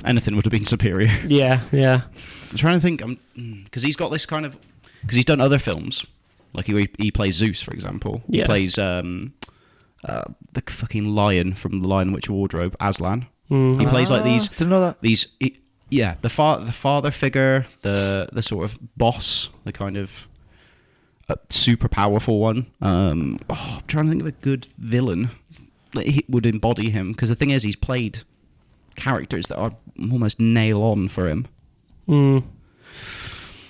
Anything would have been superior. Yeah. I'm trying to think, because he's got this kind of... Because he's done other films. Like he plays Zeus, for example. Yeah. He plays... the fucking lion from The Lion, Witch, Wardrobe, Aslan. He plays like these. Didn't know that. The father figure, the sort of boss, the kind of super powerful one. I'm trying to think of a good villain that would embody him, because the thing is, he's played characters that are almost nail on for him.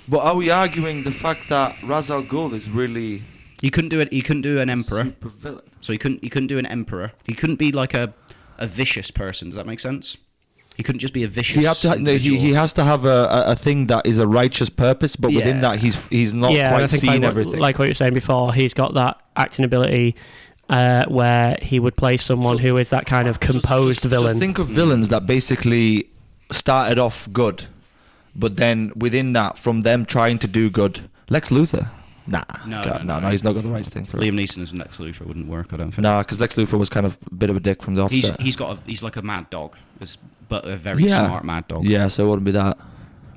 But are we arguing the fact that Ra's al Ghul is really... He couldn't do it. He couldn't do an emperor. Super villain. So he couldn't do an emperor. He couldn't be like a vicious person. Does that make sense? He couldn't just be a vicious. He has to have a thing that is a righteous purpose, but within that, he's not quite seeing everything. Like what you were saying before, he's got that acting ability where he would play someone who is that kind of composed villain. So think of villains that basically started off good, but then within that, from them trying to do good, Lex Luthor. No, he's not got the right thing for Liam Neeson as Lex Luthor wouldn't work, I don't think. Nah, because Lex Luthor was kind of a bit of a dick from the offset. He's like a mad dog, but a very smart mad dog. Yeah, so it wouldn't be that.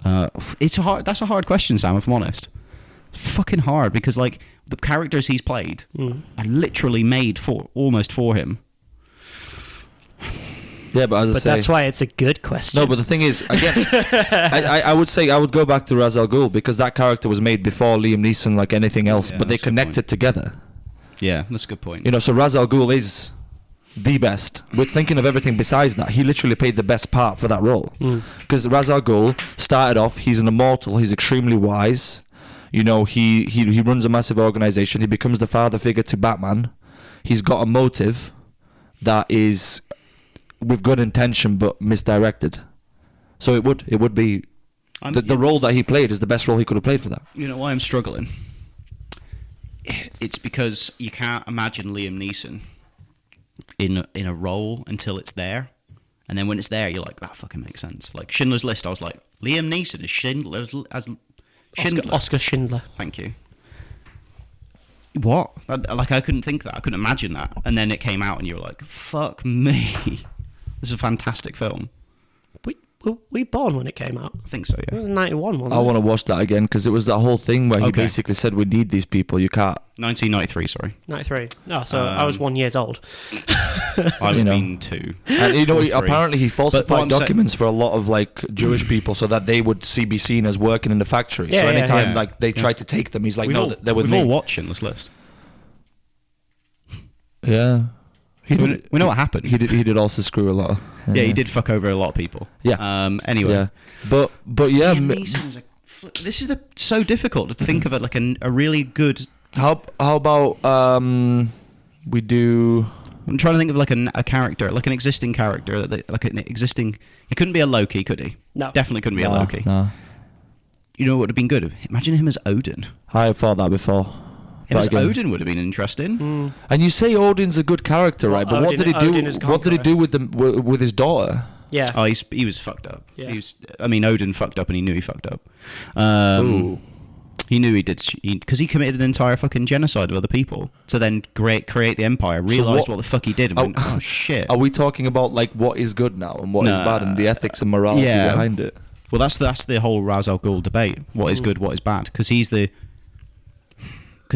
That's a hard question, Sam, if I'm honest. Fucking hard, because like the characters he's played are literally made almost for him. Yeah, but that's why it's a good question. No, but the thing is, again, I would say I would go back to Ra's al Ghul, because that character was made before Liam Neeson, like anything else, but they connected together. Yeah, that's a good point. You know, so Ra's al Ghul is the best. We're thinking of everything besides that. He literally played the best part for that role. Because Ra's al Ghul started off, he's an immortal, he's extremely wise. You know, he runs a massive organization. He becomes the father figure to Batman. He's got a motive that is with good intention but misdirected. So it would be the role that he played is the best role he could have played for that. You know why I'm struggling? It's because you can't imagine Liam Neeson in a role until it's there, and then when it's there, you're like, that fucking makes sense. Like Schindler's List, I was like, Liam Neeson is Schindler. Oscar Schindler. Thank you. What? I couldn't think that. I couldn't imagine that. And then it came out, and you were like, fuck me. This is a fantastic film. Were we born when it came out? I think so, yeah. It was 91, wasn't it? I want to watch that again, because it was that whole thing where he basically said, we need these people, you can't. 1993, sorry. 93. No, so I was 1 year old. I would have been 2. And apparently he falsified documents for a lot of like Jewish people so that they would be seen as working in the factory. So anytime like they tried to take them, he's like, they're with me. We've all watching this list. Yeah. We know what happened. He did also screw a lot. Yeah, he did fuck over a lot of people. Yeah. Anyway. Yeah. But yeah. This is so difficult to think of it like a really good. How about we do? I'm trying to think of like a character, like an existing character, He couldn't be a Loki, could he? No. Definitely couldn't be a Loki. No. You know what would have been good? Imagine him as Odin. I thought that before. Odin would have been interesting. And you say Odin's a good character, right? But what did he do? What did he do with his daughter? Yeah. Oh, he was fucked up. Yeah. Odin fucked up, and he knew he fucked up. He knew he did, because he committed an entire fucking genocide of other people to then create the empire. Realized what the fuck he did, and went, oh shit. Are we talking about like what is good now and what is bad, and the ethics and morality behind it? Well, that's the whole Ra's al Ghul debate. What is good? What is bad? Because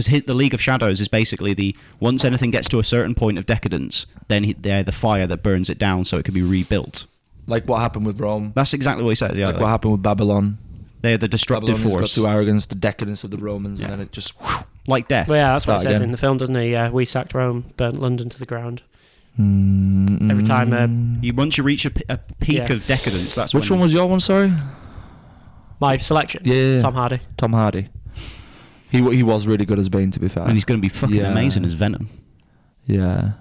the League of Shadows is basically once anything gets to a certain point of decadence, then they're the fire that burns it down so it can be rebuilt. Like what happened with Rome. That's exactly what he said. Yeah, like what happened with Babylon. They're the destructive force. Got to arrogance, the decadence of the Romans, and then it just like death. Well, yeah, that's what it says in the film, doesn't it? Yeah, we sacked Rome, burnt London to the ground. Every time once you reach a peak of decadence, that's which one was your one? Sorry, my selection. Yeah, Tom Hardy. Tom Hardy. He was really good as Bane, to be fair. And he's going to be fucking amazing as Venom. Yeah.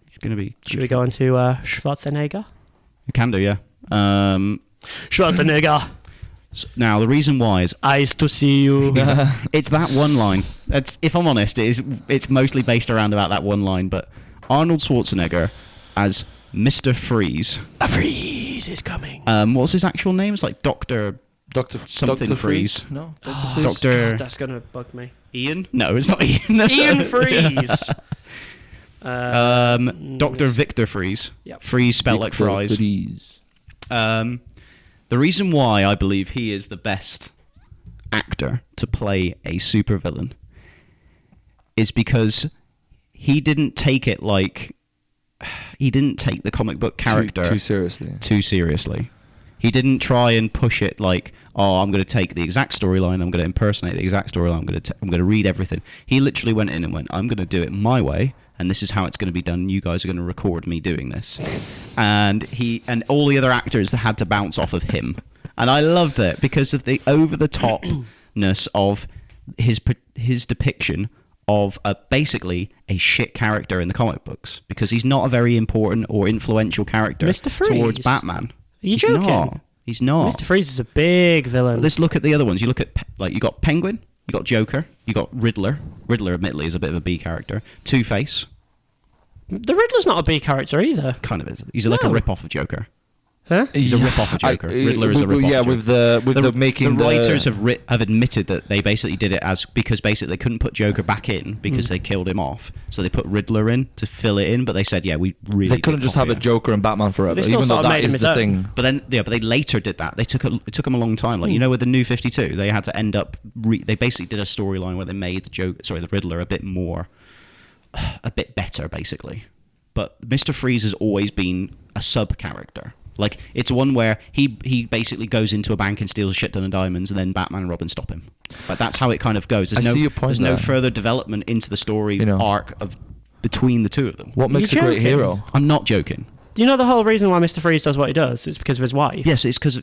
He's going to be... Should we go into Schwarzenegger? We can do, yeah. Schwarzenegger. Now, the reason why is... Eyes to see you. It's that one line. If I'm honest, it's mostly based around about that one line, but Arnold Schwarzenegger as Mr. Freeze. A freeze is coming. What's his actual name? It's like Dr. Freeze. No, Dr. God, that's gonna bug me. Ian? No, it's not Ian. Ian Freeze. Dr. Victor Freeze. Yep. Freeze spelled like fries. Freeze. The reason why I believe he is the best actor to play a supervillain is because he didn't take it like... He didn't take the comic book character too seriously. He didn't try and push it like, oh, I'm going to take the exact storyline, I'm going to impersonate the exact storyline, I'm going to read everything. He literally went in and went, I'm going to do it my way, and this is how it's going to be done. You guys are going to record me doing this. And all the other actors had to bounce off of him. And I loved it because of the over-the-topness of his depiction of basically a shit character in the comic books, because he's not a very important or influential character Mr. Freeze? towards Batman. Are you joking? He's not. Mr. Freeze is a big villain. Let's look at the other ones. You look at, like, you got Penguin, you got Joker, you got Riddler. Riddler, admittedly, is a bit of a B character. Two-Face. The Riddler's not a B character either. Kind of is. He's like a rip-off of Joker. Huh? He's a rip-off of Joker. Riddler is a rip-off. Yeah, of with the making the writers have admitted that they basically did it because basically they couldn't put Joker back in because they killed him off, so they put Riddler in to fill it in. But they said, yeah, we really they couldn't just have a Joker and Batman forever, even though that is the thing. But then, yeah, but they later did that. It took them a long time. Like, you know, with the New 52, they had to end up. They basically did a storyline where they made the Riddler a bit better, basically. But Mr. Freeze has always been a sub character. Like, it's one where he basically goes into a bank and steals a shit ton of diamonds, and then Batman and Robin stop him. But that's how it kind of goes. There's no further development into the story arc of between the two of them. What makes a great hero? I'm not joking. Do you know the whole reason why Mr. Freeze does what he does? It's because of his wife. Yes, it's because...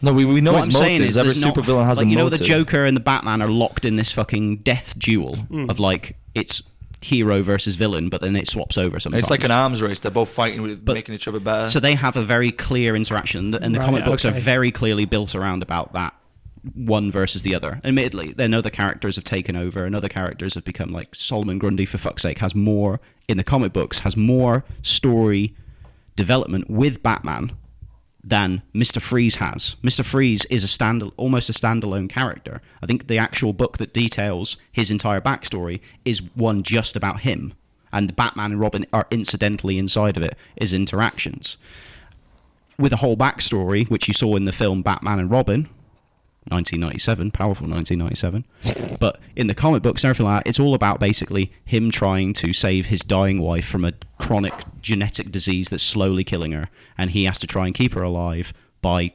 No, we know what his I'm saying motives. is Every supervillain has a motive. You know, the Joker and the Batman are locked in this fucking death duel of, like, it's hero versus villain, but then it swaps over sometimes. It's like an arms race. They're both fighting with making each other better. So they have a very clear interaction, and the comic books are very clearly built around about that one versus the other. Admittedly, then other characters have taken over, and other characters have become, like, Solomon Grundy, for fuck's sake, has more in the comic books, has more story development with Batman than Mr. Freeze has. Mr. Freeze is almost a standalone character. I think the actual book that details his entire backstory is one just about him, and Batman and Robin are incidentally inside of it as interactions. With a whole backstory, which you saw in the film Batman and Robin, 1997, powerful 1997. But in the comic books and everything like that, it's all about basically him trying to save his dying wife from a chronic genetic disease that's slowly killing her, and he has to try and keep her alive by...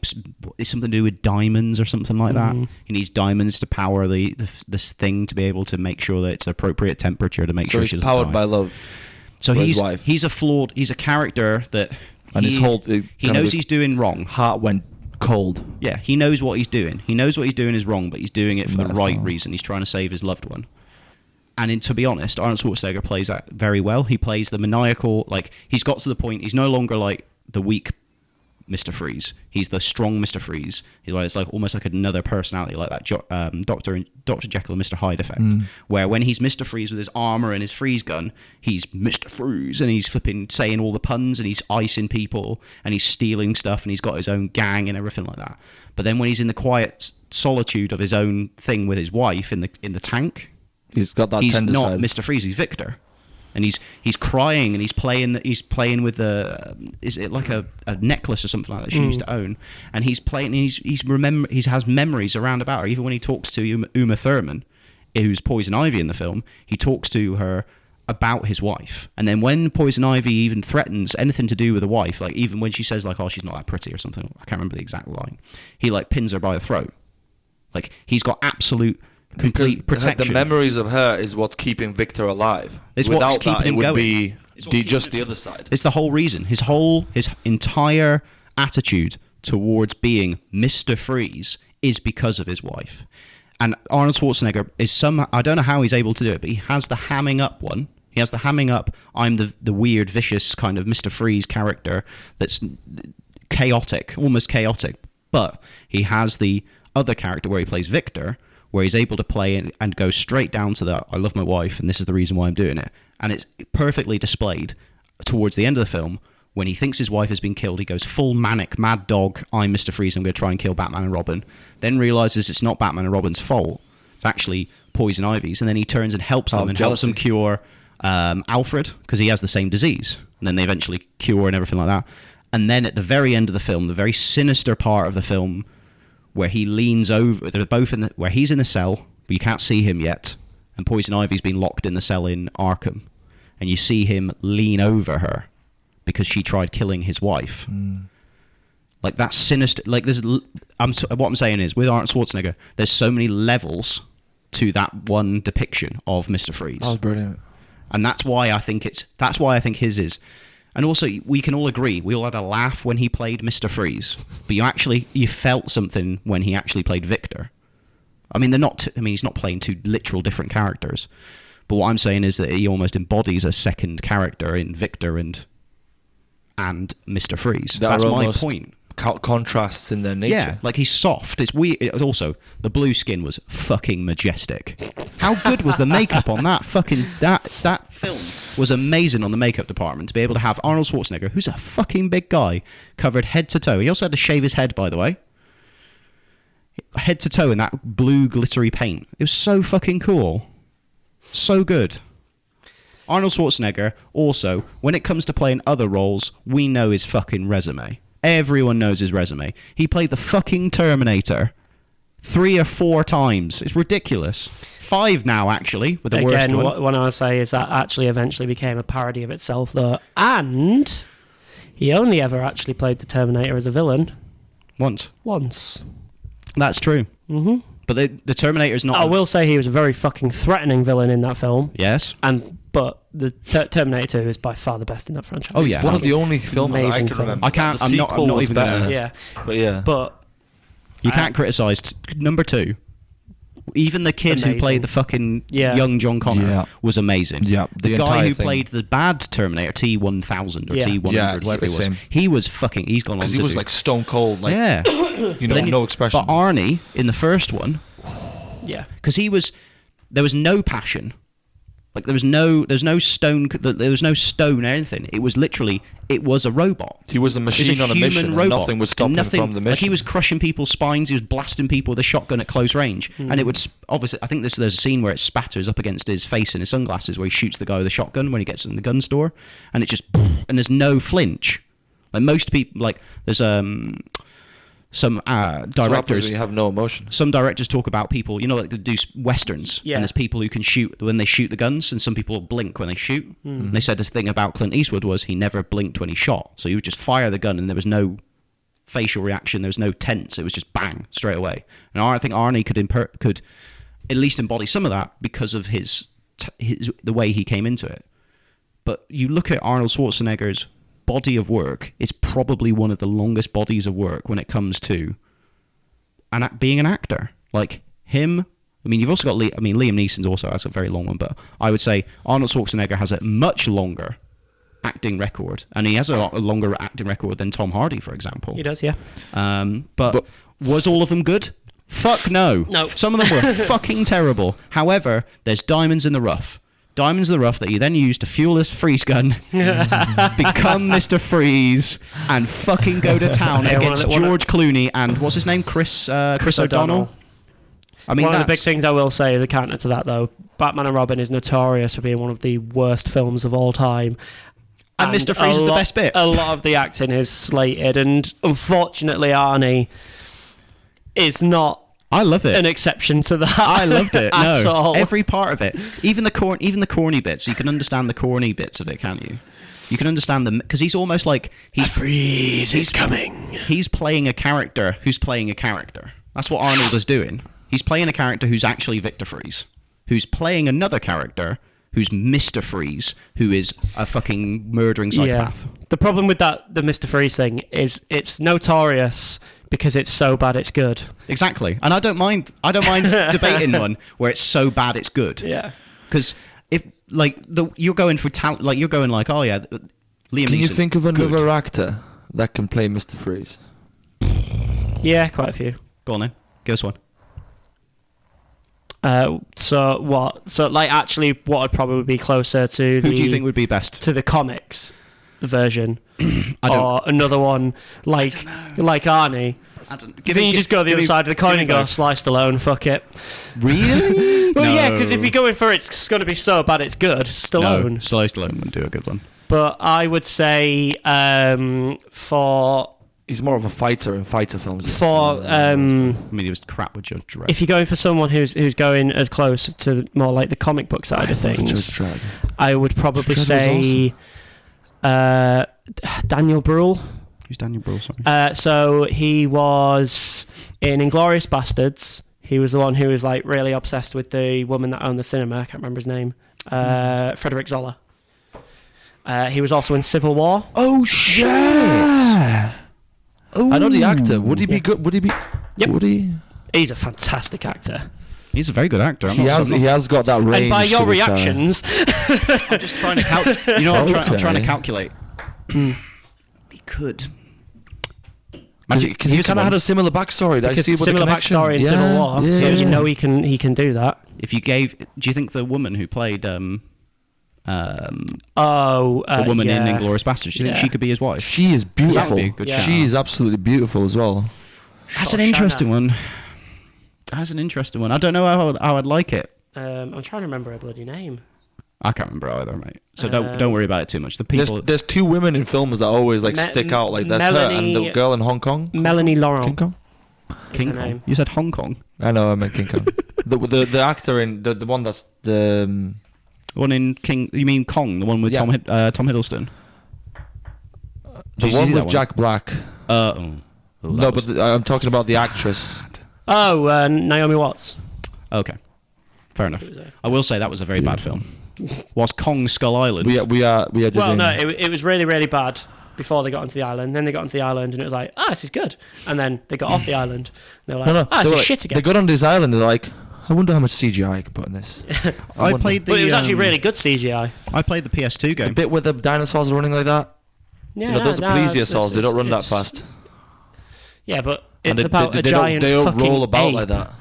It's something to do with diamonds or something like that. He needs diamonds to power this thing to be able to make sure that it's appropriate temperature to make sure she's powered by love. So he's a character that... And his whole... He knows he's doing wrong. Heart went cold. Yeah, he knows what he's doing. He knows what he's doing is wrong, but he's doing it for the right reason. He's trying to save his loved one. And to be honest, Arnold Schwarzenegger plays that very well. He plays the maniacal, like, he's got to the point, he's no longer like the weak Mr. Freeze. He's the strong Mr. Freeze. It's like almost like another personality, like that Dr. Jekyll and Mr. Hyde effect, where when he's Mr. Freeze with his armor and his freeze gun, he's Mr. Freeze, and he's flipping saying all the puns, and he's icing people, and he's stealing stuff, and he's got his own gang and everything like that. But then when he's in the quiet solitude of his own thing with his wife in the tank, he's got that. He's not side. Mr. Freeze. He's Victor. And he's crying, and he's playing with is it like a necklace or something like that she used to own, and he's playing, and he has memories around about her. Even when he talks to Uma Thurman, who's Poison Ivy in the film, he talks to her about his wife. And then when Poison Ivy even threatens anything to do with a wife, like even when she says like, oh, she's not that pretty or something, I can't remember the exact line, he like pins her by the throat. Like, he's got absolute complete protection. The memories of her is what's keeping Victor alive. It's Without what's keeping that, him it would going. be just the other side. It's the whole reason. His entire attitude towards being Mr. Freeze is because of his wife. And Arnold Schwarzenegger is I don't know how he's able to do it, but he has the hamming up one. He has the hamming up, I'm the weird, vicious kind of Mr. Freeze character that's chaotic, almost chaotic. But he has the other character where he plays Victor, where he's able to play and go straight down to the, I love my wife, and this is the reason why I'm doing it. And it's perfectly displayed towards the end of the film. When he thinks his wife has been killed, he goes full manic, mad dog, I'm Mr. Freeze, I'm going to try and kill Batman and Robin. Then realizes it's not Batman and Robin's fault. It's actually Poison Ivy's. And then he turns and helps them helps them cure Alfred, because he has the same disease. And then they eventually cure and everything like that. And then at the very end of the film, the very sinister part of the film, where he leans over, they're both where he's in the cell, but you can't see him yet, and Poison Ivy's been locked in the cell in Arkham, and you see him lean over her because she tried killing his wife. Like, that's sinister. Like, what I'm saying is, with Arnold Schwarzenegger, there's so many levels to that one depiction of Mr. Freeze. That was brilliant. And that's why I think his is. And also, we can all agree, we all had a laugh when he played Mr. Freeze, but you felt something when he actually played Victor. I mean, they're not. He's not playing two literal different characters. But what I'm saying is that he almost embodies a second character in Victor and Mr. Freeze. That's my point. Contrasts in their nature. Yeah, like he's soft. It's weird. Also, the blue skin was fucking majestic. How good was the makeup on that? Fucking that film was amazing on the makeup department to be able to have Arnold Schwarzenegger, who's a fucking big guy, covered head to toe. He also had to shave his head, by the way. Head to toe in that blue glittery paint. It was so fucking cool. So good. Arnold Schwarzenegger, also, when it comes to playing other roles, we know his fucking resume. Everyone knows his resume. He played the fucking Terminator 3 or 4 times. It's ridiculous. 5 now, actually, with the worst one. Again, what I would say is that actually eventually became a parody of itself, though. And he only ever actually played the Terminator as a villain. Once. That's true. Mm-hmm. But the Terminator is not... I will say he was a very fucking threatening villain in that film. Yes. But the Terminator 2 is by far the best in that franchise. Oh, yeah. It's one of the only films that I can remember. I can't... I'm not even going to... Yeah. But yeah. But... You can't criticise... Number 2... Even the kid who played the fucking young John Connor was amazing. Yeah, the guy who played the bad Terminator, T-1000 or T-100, whatever it was, he was fucking... He's gone on to because he was like stone cold, like no expression. But Arnie in the first one, because there was no passion. Like there was no stone or anything. It was literally a robot. He was a machine on a mission. And nothing was stopping him from the mission. Like he was crushing people's spines. He was blasting people with a shotgun at close range. And it would obviously. I think there's a scene where it spatters up against his face in his sunglasses, where he shoots the guy with a shotgun when he gets in the gun store, and it just and there's no flinch. Like most people, like there's some directors so have no emotion. Some directors talk about people, like they do westerns, and there's people who can shoot when they shoot the guns, and some people blink when they shoot. And they said this thing about Clint Eastwood was he never blinked when he shot, so he would just fire the gun, and there was no facial reaction, there was no tense, it was just bang straight away. And I think Arnie could at least embody some of that because of his the way he came into it. But you look at Arnold Schwarzenegger's body of work, it's probably one of the longest bodies of work when it comes to being an actor. Like him, you've also got Liam Neeson's also has a very long one, but I would say Arnold Schwarzenegger has a much longer acting record, and he has a longer acting record than Tom Hardy, for example. He does, yeah. But was all of them good? Fuck no. No. Some of them were fucking terrible. However, there's diamonds in the rough. Diamonds in the rough that you then use to fuel this freeze gun, become Mr. Freeze, and fucking go to town against George Clooney and what's his name, Chris O'Donnell. One of the big things I will say as a counter to that, though, Batman and Robin is notorious for being one of the worst films of all time. And Mr. Freeze is the best bit. A lot of the acting is slated, and unfortunately, Arnie is not. I love it. An exception to that. I loved it. At all. Every part of it, even the corny bits. You can understand the corny bits of it, can't you? You can understand them because he's almost like Freeze is coming. He's playing a character who's playing a character. That's what Arnold is doing. He's playing a character who's actually Victor Freeze, who's playing another character who's Mr. Freeze, who is a fucking murdering psychopath. Yeah. The problem with the Mr. Freeze thing is it's notorious because it's so bad it's good. Exactly. And I don't mind debating one where it's so bad it's good. Yeah. Because if you're going for talent, like you're going like, oh yeah, Liam Neeson. Can you think of another actor that can play Mr. Freeze? Yeah, quite a few. Go on then. Give us one. So what? So actually, what would probably be closer to who do you think would be best to the comics version, or another one like Arnie? Then you just go the other side of the coin and go Sly Stallone. Fuck it. Really? Well, yeah, because if you go in for it's going to be so bad it's good. Stallone. No, Sly Stallone wouldn't do a good one. But I would say for. He's more of a fighter in fighter films. He was crap with Judge Dredd. If you're going for someone who's going as close to more like the comic book side of things, I would probably say Daniel Bruhl. Who's Daniel Bruhl? Sorry. So he was in Inglourious Bastards. He was the one who was like really obsessed with the woman that owned the cinema. I can't remember his name. Frederick Zoller. He was also in Civil War. Oh shit! Yeah. Ooh. I know the actor. Would he be good? Would he be? Yep. Would he? He's a fantastic actor. He's a very good actor. He has got that range. And by your reactions, I'm just trying to calculate. You know, I'm trying to calculate. He could. Because he kind of had a similar backstory. Because similar backstory in Civil War, so you know he can do that. If you gave, do you think the woman who played the woman in Inglourious Bastards, do you think she could be his wife? She is beautiful. That would be a good shout. She is absolutely beautiful as well. That's an interesting one. That's an interesting one. I don't know how I'd like it. I'm trying to remember her bloody name. I can't remember either, mate. So don't worry about it too much. The people. There's two women in films that always stick out. Like there's her and the girl in Hong Kong. Melanie Laurent. King Kong. King Kong. You said Hong Kong. I know. I meant King Kong. the actor in the one that's the one in King. You mean Kong? The one with Tom Hiddleston. The one with Jack Black. No, but I'm talking about the actress. Oh, Naomi Watts. Okay, fair enough. I will say that was a very bad film. Was Kong Skull Island? We are well, no, it was really, really bad before they got onto the island. Then they got onto the island and it was like, this is good. And then they got off the island and they were like, this is shit again. They got on this island and they're like, I wonder how much CGI I can put in this. But it was actually really good CGI. I played the PS2 game. The bit where the dinosaurs are running like that. Yeah, those are plesiosaurs. They don't run that fast. Yeah, but it's about a giant they don't fucking roll about ape. like that.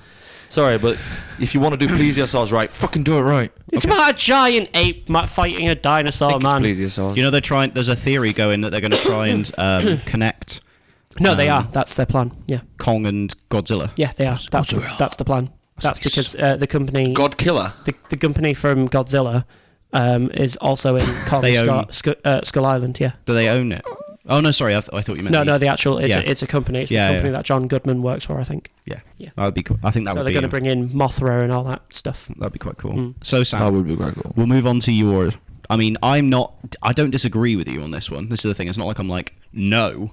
Sorry, but if you want to do plesiosaurs right, fucking do it right. It's about a giant ape fighting a dinosaur, man. Plesiosaurs. You know they're trying. There's a theory going that they're going to try and connect. No, they are. That's their plan. Yeah. Kong and Godzilla. Yeah, they are. That's the plan. That's because the company Godkiller. The company from Godzilla is also in Kong Skull Island. Yeah. Do they own it? Oh no, sorry. I thought you meant. No, the actual. It's a company. It's the company that John Goodman works for, I think. Yeah. That would be cool. I think that would be. So they're going to bring in Mothra and all that stuff. That'd be quite cool. So Sam, that would be quite cool. We'll move on to yours. I mean, I don't disagree with you on this one. This is the thing. It's not like I'm like, no.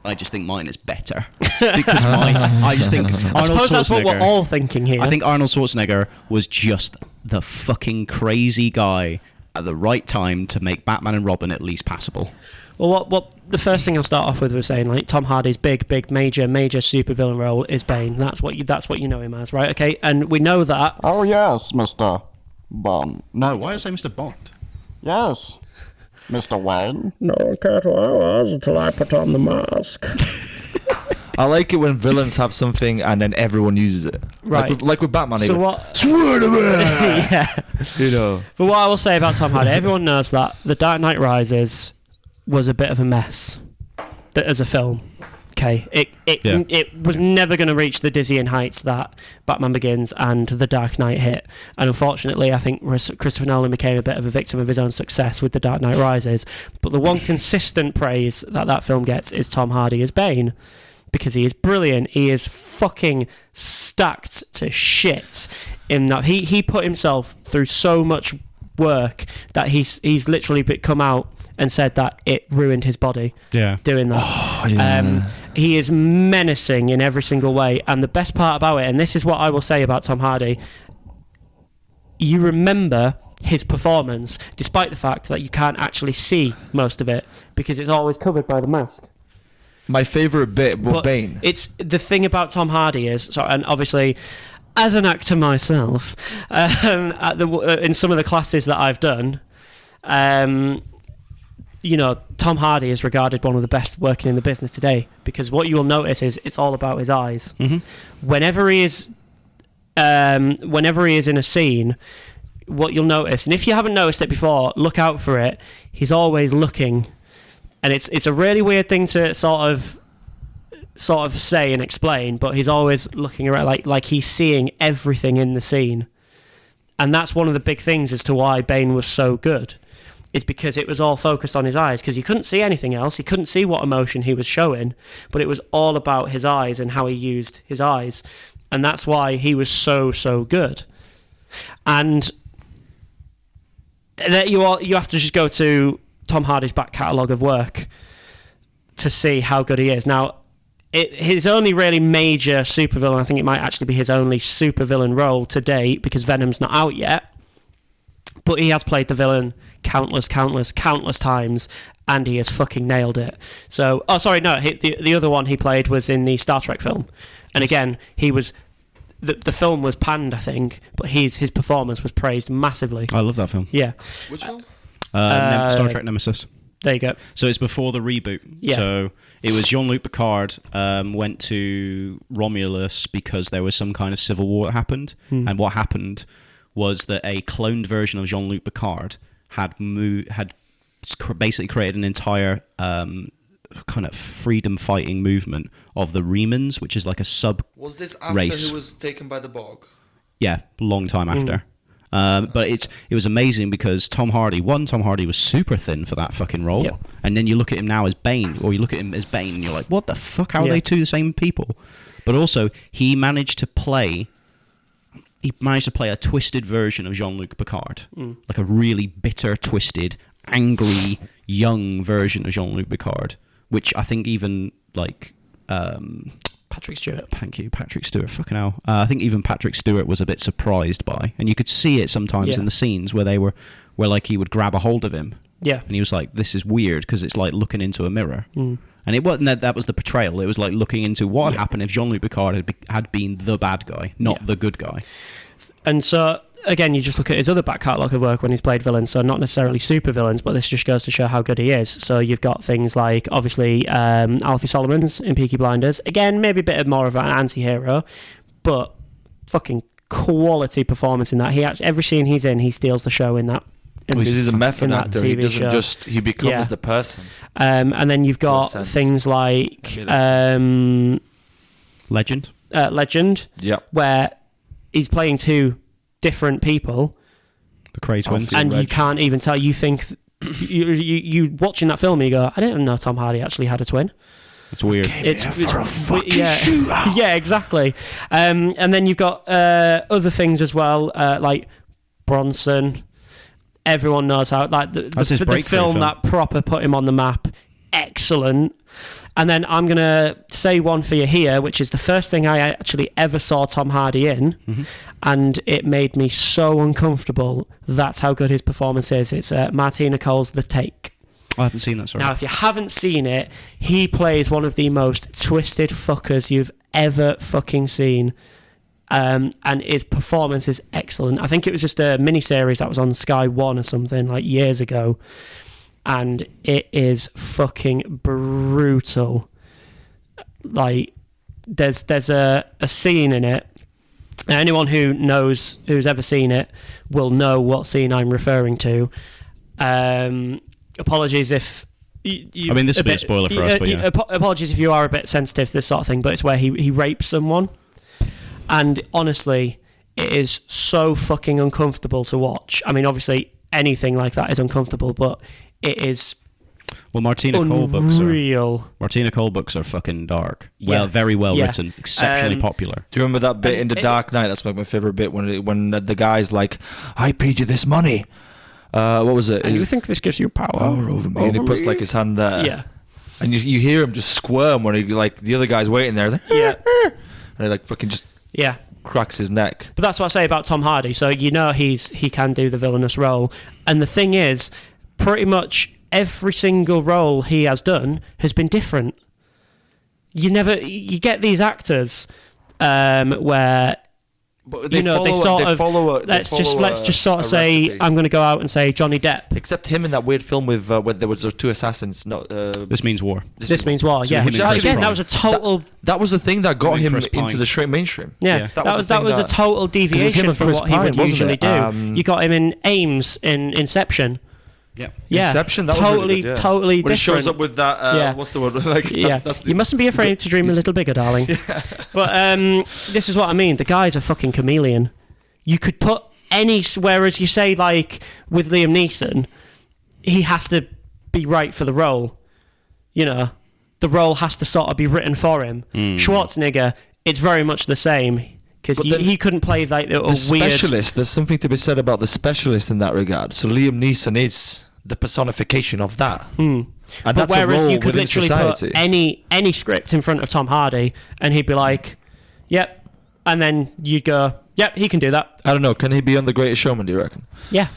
I just think mine is better. Because I just think I suppose that's what we're all thinking here. I think Arnold Schwarzenegger was just the fucking crazy guy at the right time to make Batman and Robin at least passable. Well, what the first thing I'll start off with was saying, like, Tom Hardy's big, major supervillain role is Bane. That's what you know him as, right? Okay, and we know that. Oh yes, Mr. Bond. No, why did I say Mr. Bond? Yes, Mr. Wayne. No, cat hours until I put on the mask. I like it when villains have something and then everyone uses it. Right. Like with Batman. So what? Swear to me! Yeah. You know. But what I will say about Tom Hardy, everyone knows that The Dark Knight Rises was a bit of a mess as a film. Okay, it was never going to reach the dizzying heights that Batman Begins and The Dark Knight hit, and unfortunately, I think Christopher Nolan became a bit of a victim of his own success with The Dark Knight Rises. But the one consistent praise that film gets is Tom Hardy as Bane, because he is brilliant. He is fucking stacked to shit in that he put himself through so much work that he's literally come out and said that it ruined his body doing that. Oh, yeah. He is menacing in every single way, and the best part about it, and this is what I will say about Tom Hardy, you remember his performance despite the fact that you can't actually see most of it because it's always covered by the mask. My favourite bit was Bane. It's the thing about Tom Hardy is, and obviously, as an actor myself, in some of the classes that I've done, you know, Tom Hardy is regarded one of the best working in the business today, because what you will notice is it's all about his eyes. Mm-hmm. Whenever he is in a scene, what you'll notice, and if you haven't noticed it before, look out for it. He's always looking, and it's a really weird thing to sort of say and explain, but he's always looking around, like he's seeing everything in the scene, and that's one of the big things as to why Bane was so good. Is because it was all focused on his eyes, because he couldn't see anything else. He couldn't see what emotion he was showing, but it was all about his eyes and how he used his eyes, and that's why he was so good. And that you have to just go to Tom Hardy's back catalogue of work to see how good he is. Now, his only really major supervillain, I think it might actually be his only supervillain role to date, because Venom's not out yet, but he has played the villain countless times, and he has fucking nailed it. So, the other one he played was in the Star Trek film, and again, he was the film was panned, I think, but his performance was praised massively. I love that film. Yeah. Which film? Star Trek Nemesis. There you go. So it's before the reboot. Yeah. So it was Jean-Luc Picard went to Romulus because there was some kind of civil war that happened. And what happened was that a cloned version of Jean-Luc Picard had basically created an entire kind of freedom fighting movement of the Remans, which is like a sub Was this after race. he was taken by the Borg? Yeah, long time after. But it was amazing because Tom Hardy was super thin for that fucking role. Yep. And then you look at him now as Bane, or you look at him as Bane and you're like, what the fuck? How are they two the same people? But also, he managed to play a twisted version of Jean-Luc Picard. Like a really bitter, twisted, angry, young version of Jean-Luc Picard, which I think even like Patrick Stewart. Thank you, Patrick Stewart. Fucking hell. I think even Patrick Stewart was a bit surprised by, and you could see it sometimes in the scenes where like he would grab a hold of him. Yeah. And he was like, "This is weird," because it's like looking into a mirror. And it wasn't that was the portrayal. It was like looking into what had happened if Jean-Luc Picard had been the bad guy, not the good guy. And so, again, you just look at his other back catalogue of work when he's played villains, so not necessarily super villains, but this just goes to show how good he is. So you've got things like, obviously, Alfie Solomons in Peaky Blinders. Again, maybe a bit more of an anti-hero, but fucking quality performance in that. Every scene he's in, he steals the show in that. Because he's a method in that actor. He TV doesn't show. just... He becomes the person. And then you've got things like Legend. Legend, where he's playing two different people, The Cray Twins. and you can't even tell. You think you watching that film, and you go, I didn't know Tom Hardy actually had a twin. It's weird. It's for a fucking shootout. Yeah, exactly. And then you've got other things as well, like Bronson. Everyone knows how, like the film that proper put him on the map. Excellent. And then I'm going to say one for you here, which is the first thing I actually ever saw Tom Hardy in, and it made me so uncomfortable. That's how good his performance is. It's Martina Cole's The Take. I haven't seen that, sorry. Now, if you haven't seen it, he plays one of the most twisted fuckers you've ever fucking seen. And his performance is excellent. I think it was just a miniseries that was on Sky One or something, like years ago. And it is fucking brutal. Like, there's a scene in it. Anyone who's ever seen it will know what scene I'm referring to. Apologies if I mean, this will be a spoiler for us, but yeah. Apologies if you are a bit sensitive to this sort of thing, but it's where he rapes someone. And honestly, it is so fucking uncomfortable to watch. I mean, obviously, anything like that is uncomfortable, but it is. Well, Martina Cole books are fucking dark. Yeah. Well, very well written, exceptionally popular. Do you remember that bit in The Dark Knight? That's like my favorite bit when the guy's like, "I paid you this money." What was it? And you think this gives you power over me? And he puts like his hand there. Yeah. And you hear him just squirm when he like the other guy's waiting there. Like, yeah. And he like fucking just yeah cracks his neck. But that's what I say about Tom Hardy. So you know he can do the villainous role. And the thing is, pretty much every single role he has done has been different. You get these actors where let's just sort of say recipe. I'm going to go out and say Johnny Depp. Except him in that weird film with where there was two assassins. This Means War. This Means War. So yeah. Again, that was a total. That was the thing that got him into the straight mainstream. Yeah. That was a total deviation from what he would usually do. You got him in Ames in Inception. Yeah, Inception. That totally, was really good, totally when different. He shows up with that. What's the word? Like, you mustn't be afraid to dream a little bigger, darling. But this is what I mean. The guy's a fucking chameleon. You could put any. Whereas you say like with Liam Neeson, he has to be right for the role. You know, the role has to sort of be written for him. Schwarzenegger, it's very much the same. Because he couldn't play like a weird... specialist, there's something to be said about the specialist in that regard. So Liam Neeson is the personification of that. And that's a role you could within literally society. Put any script in front of Tom Hardy and he'd be like, yep. And then you'd go, yep, he can do that. I don't know. Can he be on The Greatest Showman, do you reckon? Yeah.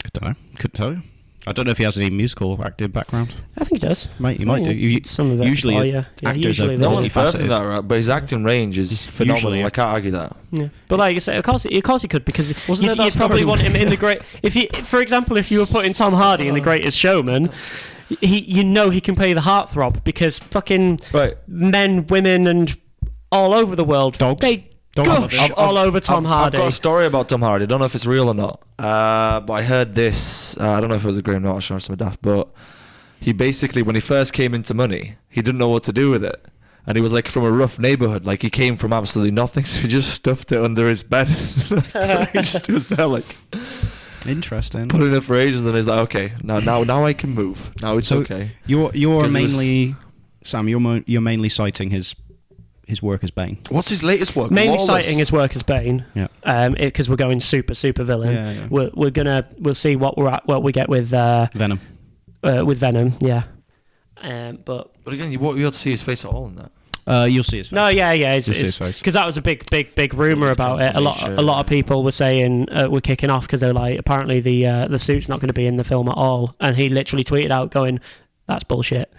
I don't know. Couldn't tell you. I don't know if he has any musical acting background. I think he does. You might do. Some of it. Usually, actors usually are No one's perfect multifaceted. that, right? But his acting range is phenomenal. Usually, I can't argue that. Yeah, but like I say, of course he could, because Wasn't you'd it that probably story? want him in the great. For example, if you were putting Tom Hardy in The Greatest Showman, he can play the heartthrob, because fucking men, women, and all over the world, Dogs. they gush all over Tom Hardy. I've got a story about Tom Hardy. I don't know if it's real or not. But I heard this. I don't know if it was a Graham Norton or something daft, but he basically, when he first came into money, he didn't know what to do with it. And he was like from a rough neighborhood. Like, he came from absolutely nothing, so he just stuffed it under his bed. He just was there, like, interesting. putting it for ages. And then he's like, okay, now I can move. Now it's okay. You're mainly Sam. You're mainly citing his work as Bane. What's his latest work? Mainly Lawless. citing his work as Bane. Yeah. Because we're going super villain. Yeah. We'll see what we get with Venom. With Venom. Yeah. But again, you won't be able to see his face at all in that. You'll see his face. no, yeah, You'll see his face. because that was a big rumor about it. A lot of people were saying we're kicking off, because they're like, apparently the suit's not going to be in the film at all, and he literally tweeted out going, "That's bullshit."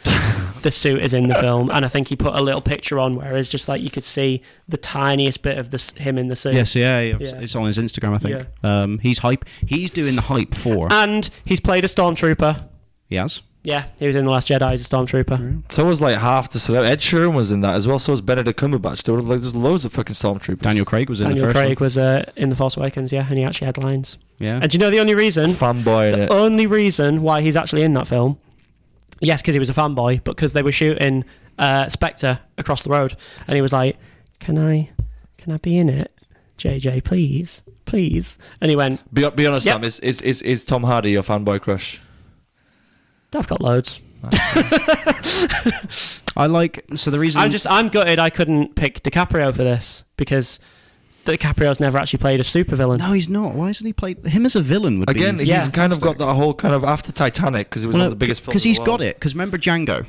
The suit is in the film, and I think he put a little picture on where it's just like you could see the tiniest bit of him in the suit. Yes, it's on his Instagram, I think. Yeah. He's hype. He's doing the hype for. And he's played a stormtrooper. He has. Yeah, he was in The Last Jedi as a stormtrooper. So was like half the celebrity. Ed Sheeran was in that as well. So was Benedict Cumberbatch. There were like there's loads of fucking stormtroopers. Daniel Craig was in Daniel the first Craig one. was in The Force Awakens, yeah, and he actually had lines. Yeah. And do you know the only reason? Fanboy in The it. only reason why he's actually in that film, yes, because he was a fanboy, but because they were shooting Spectre across the road, and he was like, "Can I be in it, JJ, please?" And he went, Be honest, Yep. Sam. Is Tom Hardy your fanboy crush? "I've got loads." I like. So the reason I'm gutted I couldn't pick DiCaprio for this, because DiCaprio's never actually played a supervillain. No, he's not. Why hasn't he played him as a villain? Would Again, be he's kind of got that whole kind of after Titanic, because it was one of the biggest films. Because he's got it. Because remember Django.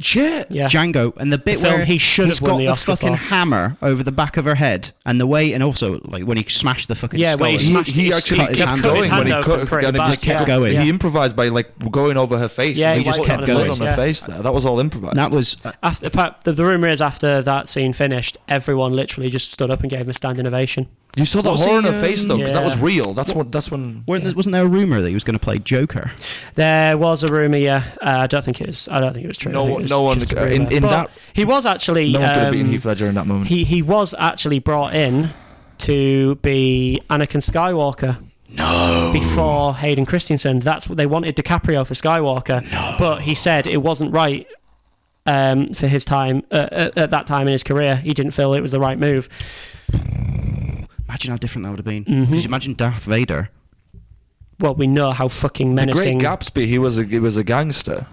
Shit. Yeah. Django, and the bit The film where he should he's have won got the the Oscar fucking for. hammer over the back of her head, and the way, and also like when he smashed the fucking skull. when he smashed He he actually cut his kept hand going open. when he Hand open cut, pretty and it bad, just kept yeah. going. Yeah. He improvised by like going over her face. Yeah, and he he just wiped kept it on her going face, on her yeah. face there. That was all improvised. That was After the rumor is, after that scene finished, everyone literally just stood up and gave him a standing ovation. You saw the Was horror he, in her face though, because that was yeah. real. That's when. wasn't there a rumor that he was going to play Joker? There was a rumor, yeah. I don't think it was true. I think it No was one just a in rumour. But that. he was actually. No one could have beaten Heath Ledger in that moment. He was actually brought in to be Anakin Skywalker. No. Before Hayden Christensen. That's what they wanted DiCaprio for Skywalker. No. But he said it wasn't right for his time at that time in his career. He didn't feel it was the right move. Imagine how different that would have been. Mm-hmm. Could you imagine Darth Vader? Well, we know how fucking The menacing. Great Gatsby. He was a gangster.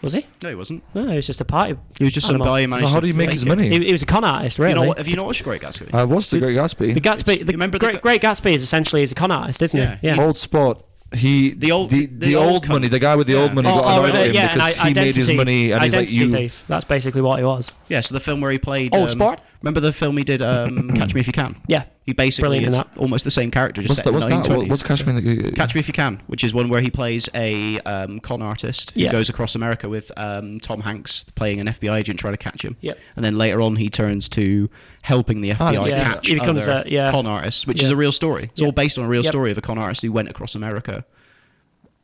Was he? No, he wasn't. No, he was just a party. He was just some animal. guy who managed Well, how to do you make fake his it. money? He was a con artist, really. Have you not watched Great Gatsby? I've watched The Great Gatsby. The Gatsby, You remember Great Gatsby is essentially a con artist, isn't Yeah. it? Yeah. Old sport. The old old money. The guy with the Yeah. old money got annoyed at him yeah, because and he made his money, and he's like, identity "You." thief. That's basically what he was. Yeah, so the film where he played... Old Sport? Remember the film he did, Catch Me If You Can? Yeah. He basically Brilliant in is that. almost the same character, just What's set in that? the What's 1920s. What's Catch Me? Catch Me If You Can, which is one where he plays a con artist who Yeah. goes across America with Tom Hanks playing an FBI agent trying to catch him. Yep. And then later on he turns to helping the FBI yeah. catch He becomes other con artists, which is a real story. It's all based on a real Yep. story of a con artist who went across America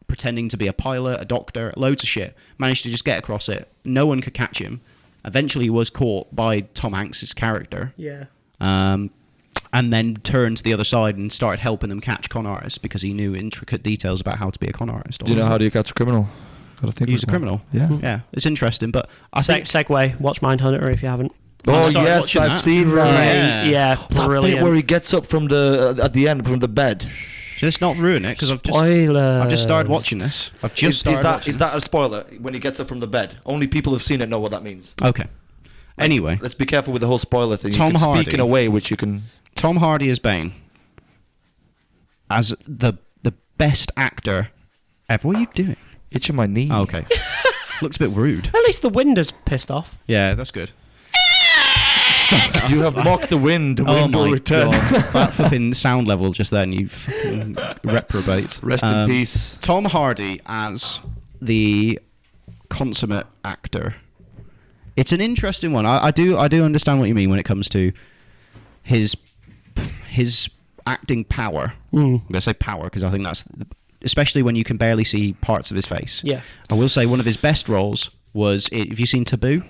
pretending to be a pilot, a doctor, loads of shit. Managed to just get across it. No one could catch him. Eventually was caught by Tom Hanks' character. Yeah. And then turned to the other side and started helping them catch con artists because he knew intricate details about how to be a con artist. You know how do you catch a criminal? Gotta think He's a like that. criminal. Yeah. Yeah, it's interesting, but I think Segue. Watch Mindhunter if you haven't. Oh started yes, watching I've that. seen that. Yeah. That Brilliant. bit where he gets up from the at the end from the bed. let's not ruin it because I've just started watching this. I've just started watching Is that a spoiler when he gets up from the bed? Only people who've seen it know what that means. Okay. Anyway, Let's be careful with the whole spoiler thing. Tom you can Hardy. speak in a way which you can. Tom Hardy as Bane, as the best actor ever. What are you doing? Itching my knee. Oh, okay. Looks a bit rude. At least the wind is pissed off. Yeah, that's good. stop. You have mocked the wind. The Oh wind will my return. god! That flipping sound level just then, you fucking reprobate. Rest in peace. Tom Hardy as the consummate actor. It's an interesting one. I do understand what you mean when it comes to his acting power. I'm going to say power because I think that's, especially when you can barely see parts of his face. Yeah. I will say one of his best roles was, have you seen Taboo?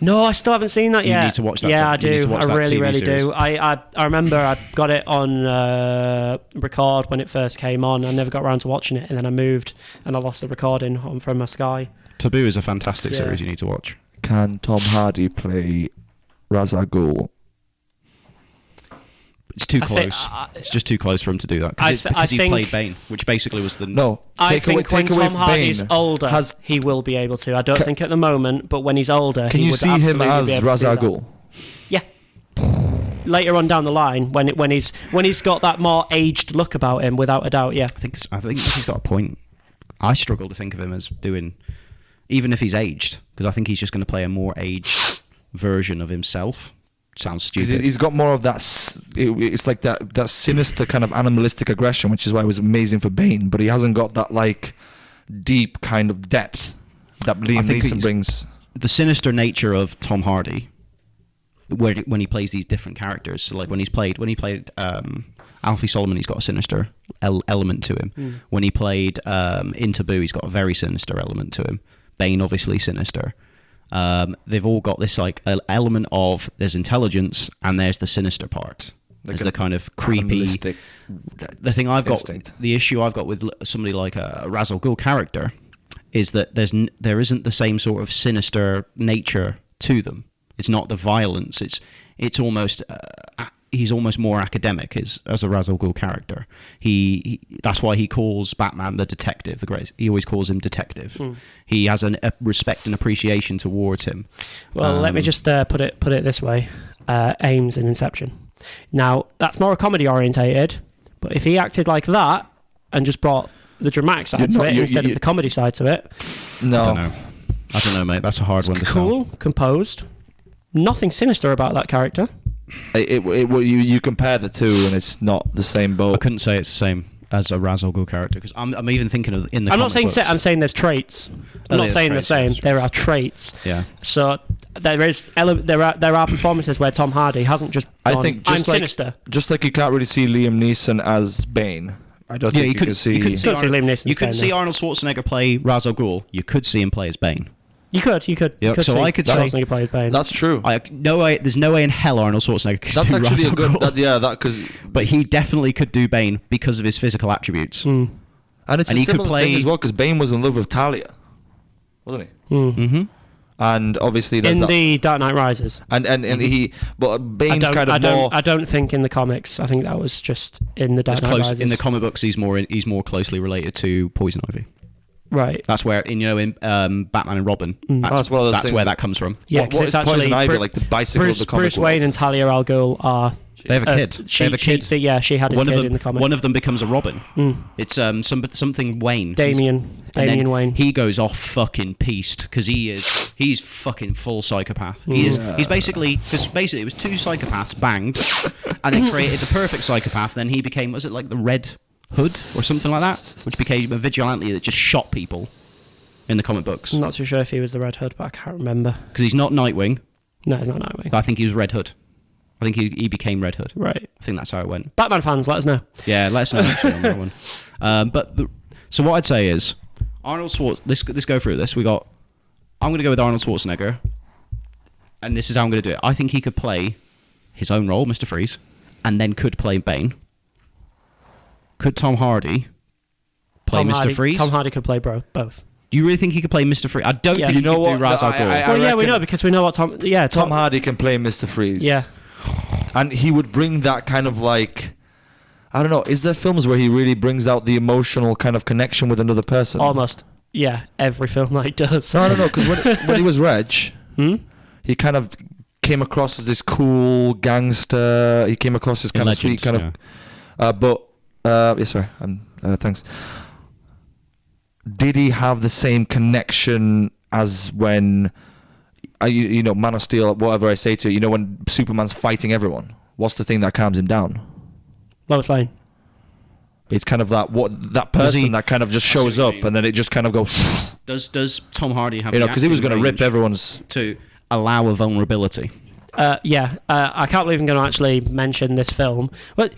No, I still haven't seen that yet. You need to watch that. Yeah, I You need to do. watch I that really, TV really series. do. I remember I got it on record when it first came on. I never got around to watching it, and then I moved and I lost the recording from my Sky. Taboo is a fantastic series you need to watch. Can Tom Hardy play Ra's al Ghul? It's too close. It's just too close for him to do that because he played Bane, which basically was the no. I think when Tom Hardy's older, he will be able to. I don't think at the moment, but when he's older, can he you would see absolutely him be as able Ra's to do al that. Ghul? Yeah. Later on down the line, when he's got that more aged look about him, without a doubt, yeah. I think he's got a point. I struggle to think of him as doing, even if he's aged, because I think he's just going to play a more aged version of himself. Sounds stupid. He's got more of that. It's like that sinister kind of animalistic aggression, which is why it was amazing for Bane. But he hasn't got that like deep kind of depth that Liam Neeson brings. The sinister nature of Tom Hardy, when he plays these different characters. So like when he played Alfie Solomon, he's got a sinister element to him. When he played in Taboo, he's got a very sinister element to him. Bane, obviously sinister. They've all got this like element of there's intelligence and there's the sinister part. There's the kind of creepy. The thing I've got, the issue I've got with somebody like a Ra's al Ghul character, is that there isn't the same sort of sinister nature to them. It's not the violence. It's almost he's almost more academic as a Ra's al Ghul character. He that's why he calls Batman the detective. He always calls him detective. He has a respect and appreciation towards him. Well, let me just put it this way: Ames in Inception. Now that's more comedy orientated, but if he acted like that and just brought the dramatic side to it instead of the comedy side to it, no, I don't know, mate. That's a hard one to cool, sell. Composed, nothing sinister about that character. You compare the two and it's not the same boat. I couldn't say it's the same as a Ra's al Ghul character because I'm even thinking of in the. I'm not saying comic books. I'm saying there's traits. I'm not saying the same. There are traits. Yeah. So there are performances where Tom Hardy hasn't just gone, I think just I'm like, sinister. Just like you can't really see Liam Neeson as Bane. I don't think you could see. You couldn't see Liam Neeson. You couldn't see Arnold Schwarzenegger play Ra's al Ghul. You could see him play as Bane. You could. Yep. So see I could say Schwarzenegger play as Bane. That's true. There's no way in hell Arnold Schwarzenegger could That's do actually Ra's a al good. Ghul. But he definitely could do Bane because of his physical attributes. And it's And a he could similar play- thing as well because Bane was in love with Talia, wasn't he? Mm-hmm. And obviously there's in that. the Dark Knight Rises. And he, but Bane's kind of more. I don't think in the comics. I think that was just in the Dark Knight Rises. In the comic books, he's more closely related to Poison Ivy. Right. That's where in Batman and Robin. That's where that comes from. Yeah, what because it's is Poison actually Ivy, like the bicycle of the comic Bruce Wayne and Talia al Ghul are. They have a kid. They have a kid. She had his kid in the comic. One of them becomes a Robin. It's something Wayne. Damian Wayne. He goes off fucking pieced because he's fucking full psychopath. He's basically it was two psychopaths banged, and they created the perfect psychopath. Then he became, was it like the Red Hood or something like that, which became a vigilante that just shot people in the comic books. I'm not too sure if he was the Red Hood, but I can't remember. Because he's not Nightwing. No, he's not Nightwing. I think he was Red Hood. I think he became Red Hood. Right. I think that's how it went. Batman fans, let us know. Yeah, let us know actually on that one. So what I'd say is, Arnold Schwarzenegger. Let's go through this. I'm going to go with Arnold Schwarzenegger, and this is how I'm going to do it. I think he could play his own role, Mr. Freeze, and then could play Bane. Could Tom Hardy play Mr. Freeze? Tom Hardy could play both. Do you really think he could play Mr. Freeze? I don't think he could do Ra's al Ghul. Well, yeah, we know because we know what Tom. Yeah, Tom Hardy can play Mr. Freeze. Yeah. And he would bring that kind of like, I don't know, is there films where he really brings out the emotional kind of connection with another person? Almost. Yeah, every film that he does. No, I don't know, because when he was Reg, he kind of came across as this cool gangster. He came across as kind of sweet, kind of. Sorry, thanks. Did he have the same connection as when Man of Steel, whatever I say to you, when Superman's fighting everyone, what's the thing that calms him down? Lois Lane. It's kind of that person that kind of just shows up, and then it just kind of goes. Does Tom Hardy have? Because he was going to rip everyone's to allow a vulnerability. I can't believe I'm going to actually mention this film, but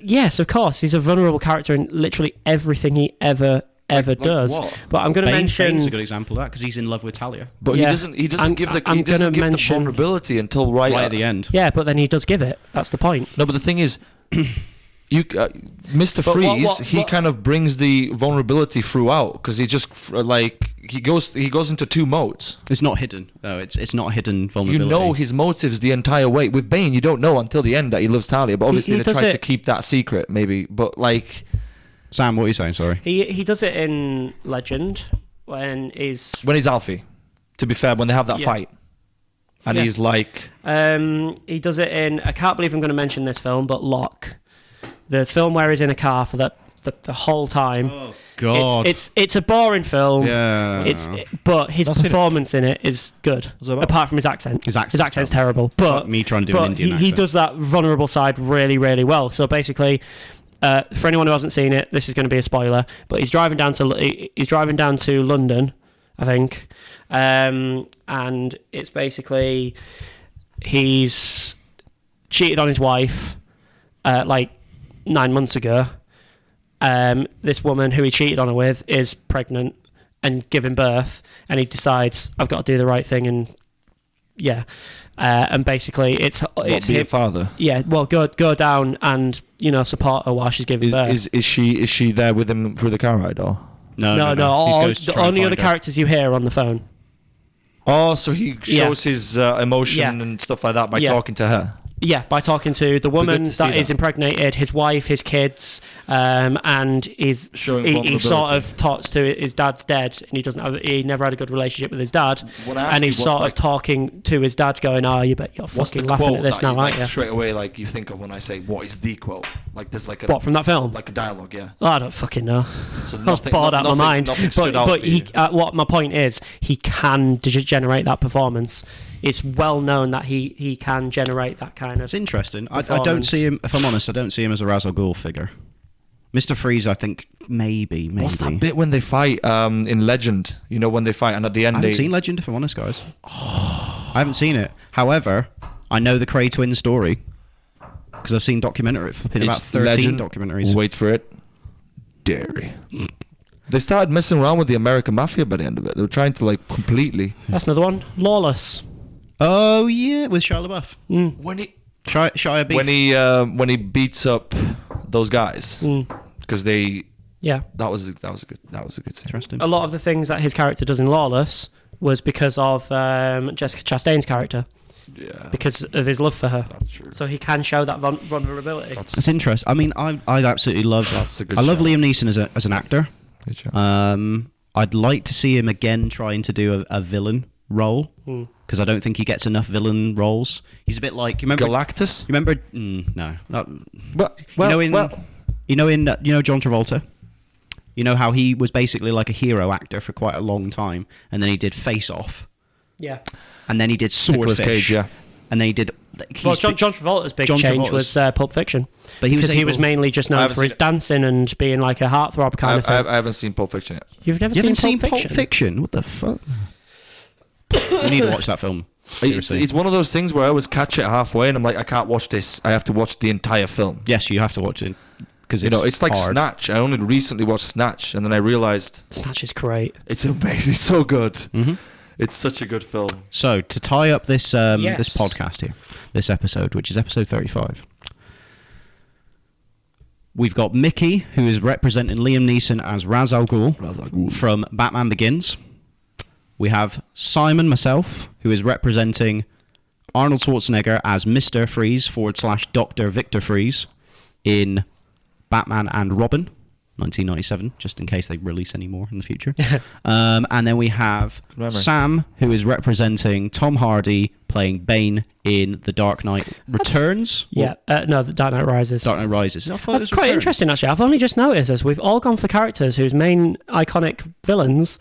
yes, of course, he's a vulnerable character in literally everything he ever does. What? But I'm going to mention. Bane's a good example of that because he's in love with Talia. But he doesn't give the vulnerability until right at the end. Yeah, but then he does give it. That's the point. No, but the thing is. Mr. Freeze, he kind of brings the vulnerability throughout because he just he goes into two modes. It's not hidden. No, it's not hidden vulnerability. You know his motives the entire way. With Bane, you don't know until the end that he loves Talia, but obviously they try to keep that secret, maybe. But Sam, what are you saying? Sorry. He does it in Legend when he's Alfie. To be fair, when they have that fight. And he's like... he does it in... I can't believe I'm going to mention this film, but Locke. The film where he's in a car for the whole time. Oh, God. It's a boring film. Yeah. But his performance in it is good. Apart from his accent. His accent's terrible. But me trying to do an Indian accent. He does that vulnerable side really, really well. So basically... for anyone who hasn't seen it, this is going to be a spoiler. But he's driving down to London, I think, and it's basically he's cheated on his wife, 9 months ago. This woman who he cheated on her with is pregnant and giving birth, and he decides I've got to do the right thing, and and basically it's be a father. Yeah, well, go down and support her while she's giving birth. Is she there with him through the car ride or? No. The only other characters you hear are on the phone. Oh, so he shows his emotion and stuff like that by talking to her. Yeah, by talking to the woman that is impregnated, his wife, his kids, and he sort of talks to his dad's dead, and he never had a good relationship with his dad, and he's sort of talking to his dad, going, "Oh, you bet you're fucking laughing at this now, aren't you?" Straight away, you think of when I say, "What is the quote?" There's what from that film? Like a dialogue, yeah. Oh, I don't fucking know. So I was bored out of my mind. But he, what my point is, he can generate that performance. It's well known that he can generate that kind of. It's interesting. I don't see him. If I'm honest, I don't see him as a Ra's al Ghul figure. Mr. Freeze, I think maybe. What's that bit when they fight in Legend? When they fight and at the end I haven't seen Legend. If I'm honest, guys, I haven't seen it. However, I know the Cray twins story because I've seen about 13 Legend, documentaries. Wait for it. Dairy. They started messing around with the American Mafia by the end of it. They were trying to completely. That's another one. Lawless. Oh yeah, with Shia LaBeouf. When he Shia Beef. when he beats up those guys because they that was a good scene. Interesting. A lot of the things that his character does in Lawless was because of Jessica Chastain's character. Yeah. Because of his love for her. That's true. So he can show that vulnerability. That's interesting. I mean, I absolutely love. I love Liam Neeson as an actor. Good job. I'd like to see him again trying to do a villain role because I don't think he gets enough villain roles. He's a bit like you remember Galactus. You remember? No. In John Travolta. You know how he was basically like a hero actor for quite a long time, and then he did Face Off. Yeah. And then he did Swordfish. Cage, yeah. And then he did. John Travolta's big change was Pulp Fiction. But he was mainly just known for his dancing and being like a heartthrob kind of thing. I haven't seen Pulp Fiction yet. You've never seen Pulp Fiction? What the fuck? You need to watch that film. It's one of those things where I always catch it halfway and I'm like, I can't watch this. I have to watch the entire film. Yes, you have to watch it because it's like hard. Snatch. I only recently watched Snatch and then I realised Snatch is great. It's amazing. It's so good. Mm-hmm. It's such a good film. So to tie up this this podcast here, this episode, which is episode 35, we've got Miki, who is representing Liam Neeson as Ra's al Ghul from Batman Begins. We have Simon, myself, who is representing Arnold Schwarzenegger as Mr. Freeze / Dr. Victor Freeze in Batman and Robin, 1997, just in case they release any more in the future. And then we have Sam, who is representing Tom Hardy playing Bane in The Dark Knight Returns. The Dark Knight Rises. Dark Knight Rises. That's quite interesting, actually. I've only just noticed this. We've all gone for characters whose main iconic villains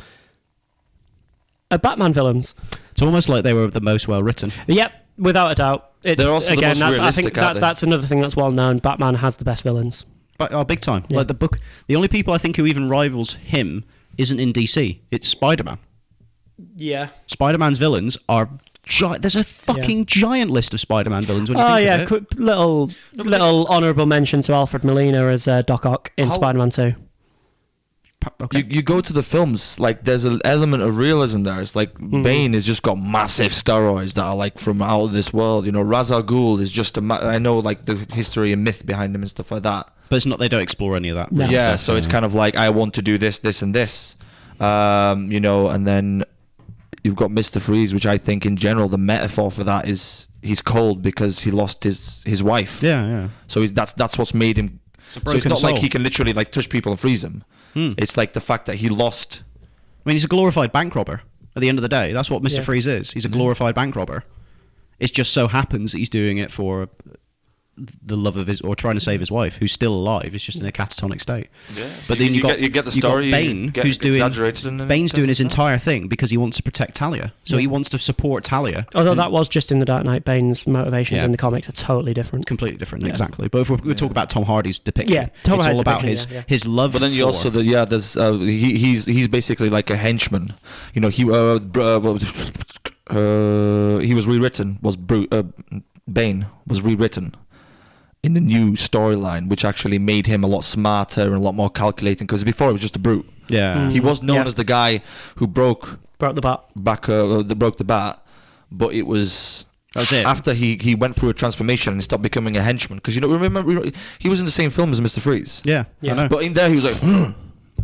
are Batman villains. It's almost like they were the most well written. Yep, without a doubt. It's, They're also again, the most I think realistic, that's another thing that's well known. Batman has the best villains. But big time. Yeah. Like the book, the only people I think who even rivals him isn't in DC. It's Spider-Man. Yeah. Spider-Man's villains are there's a fucking giant list of Spider-Man villains. When you think of it. Quick, little honourable mention to Alfred Molina as Doc Ock in Spider-Man 2. Okay. You go to the films, like there's an element of realism there. It's like Bane has just got massive steroids that are like from out of this world. You know, Ra's al Ghul is just I know like the history and myth behind him and stuff like that. But it's not. They don't explore any of that. No. Yeah, so it's kind of like I want to do this, this, and this. You know, and then you've got Mr. Freeze, which I think in general the metaphor for that is he's cold because he lost his wife. Yeah. So that's what's made him. So it's not like he can literally like touch people and freeze them. It's like the fact that he lost. I mean, he's a glorified bank robber. At the end of the day, that's what Mr. Yeah. Freeze is. He's a glorified bank robber. It just so happens that he's doing it for the love of or trying to save his wife, who's still alive. It's just in a catatonic state. Yeah. But then you get the story. Bane, who's doing Bane's doing his entire thing because he wants to protect Talia. So he wants to support Talia. Although that was just in the Dark Knight. Bane's motivations in the comics are totally different. Completely different, exactly. But if we talk about Tom Hardy's depiction, Tom it's Hardy's all about depiction, his love. But then you also there's he's basically like a henchman. You know, he was rewritten. Bane was rewritten in the new storyline, which actually made him a lot smarter and a lot more calculating. Because before he was just a brute. Yeah, he was known as the guy who broke the bat. Broke the bat, but it was. That was it. After he went through a transformation and stopped becoming a henchman. Because remember he was in the same film as Mr. Freeze. Yeah. I know. But in there he was like,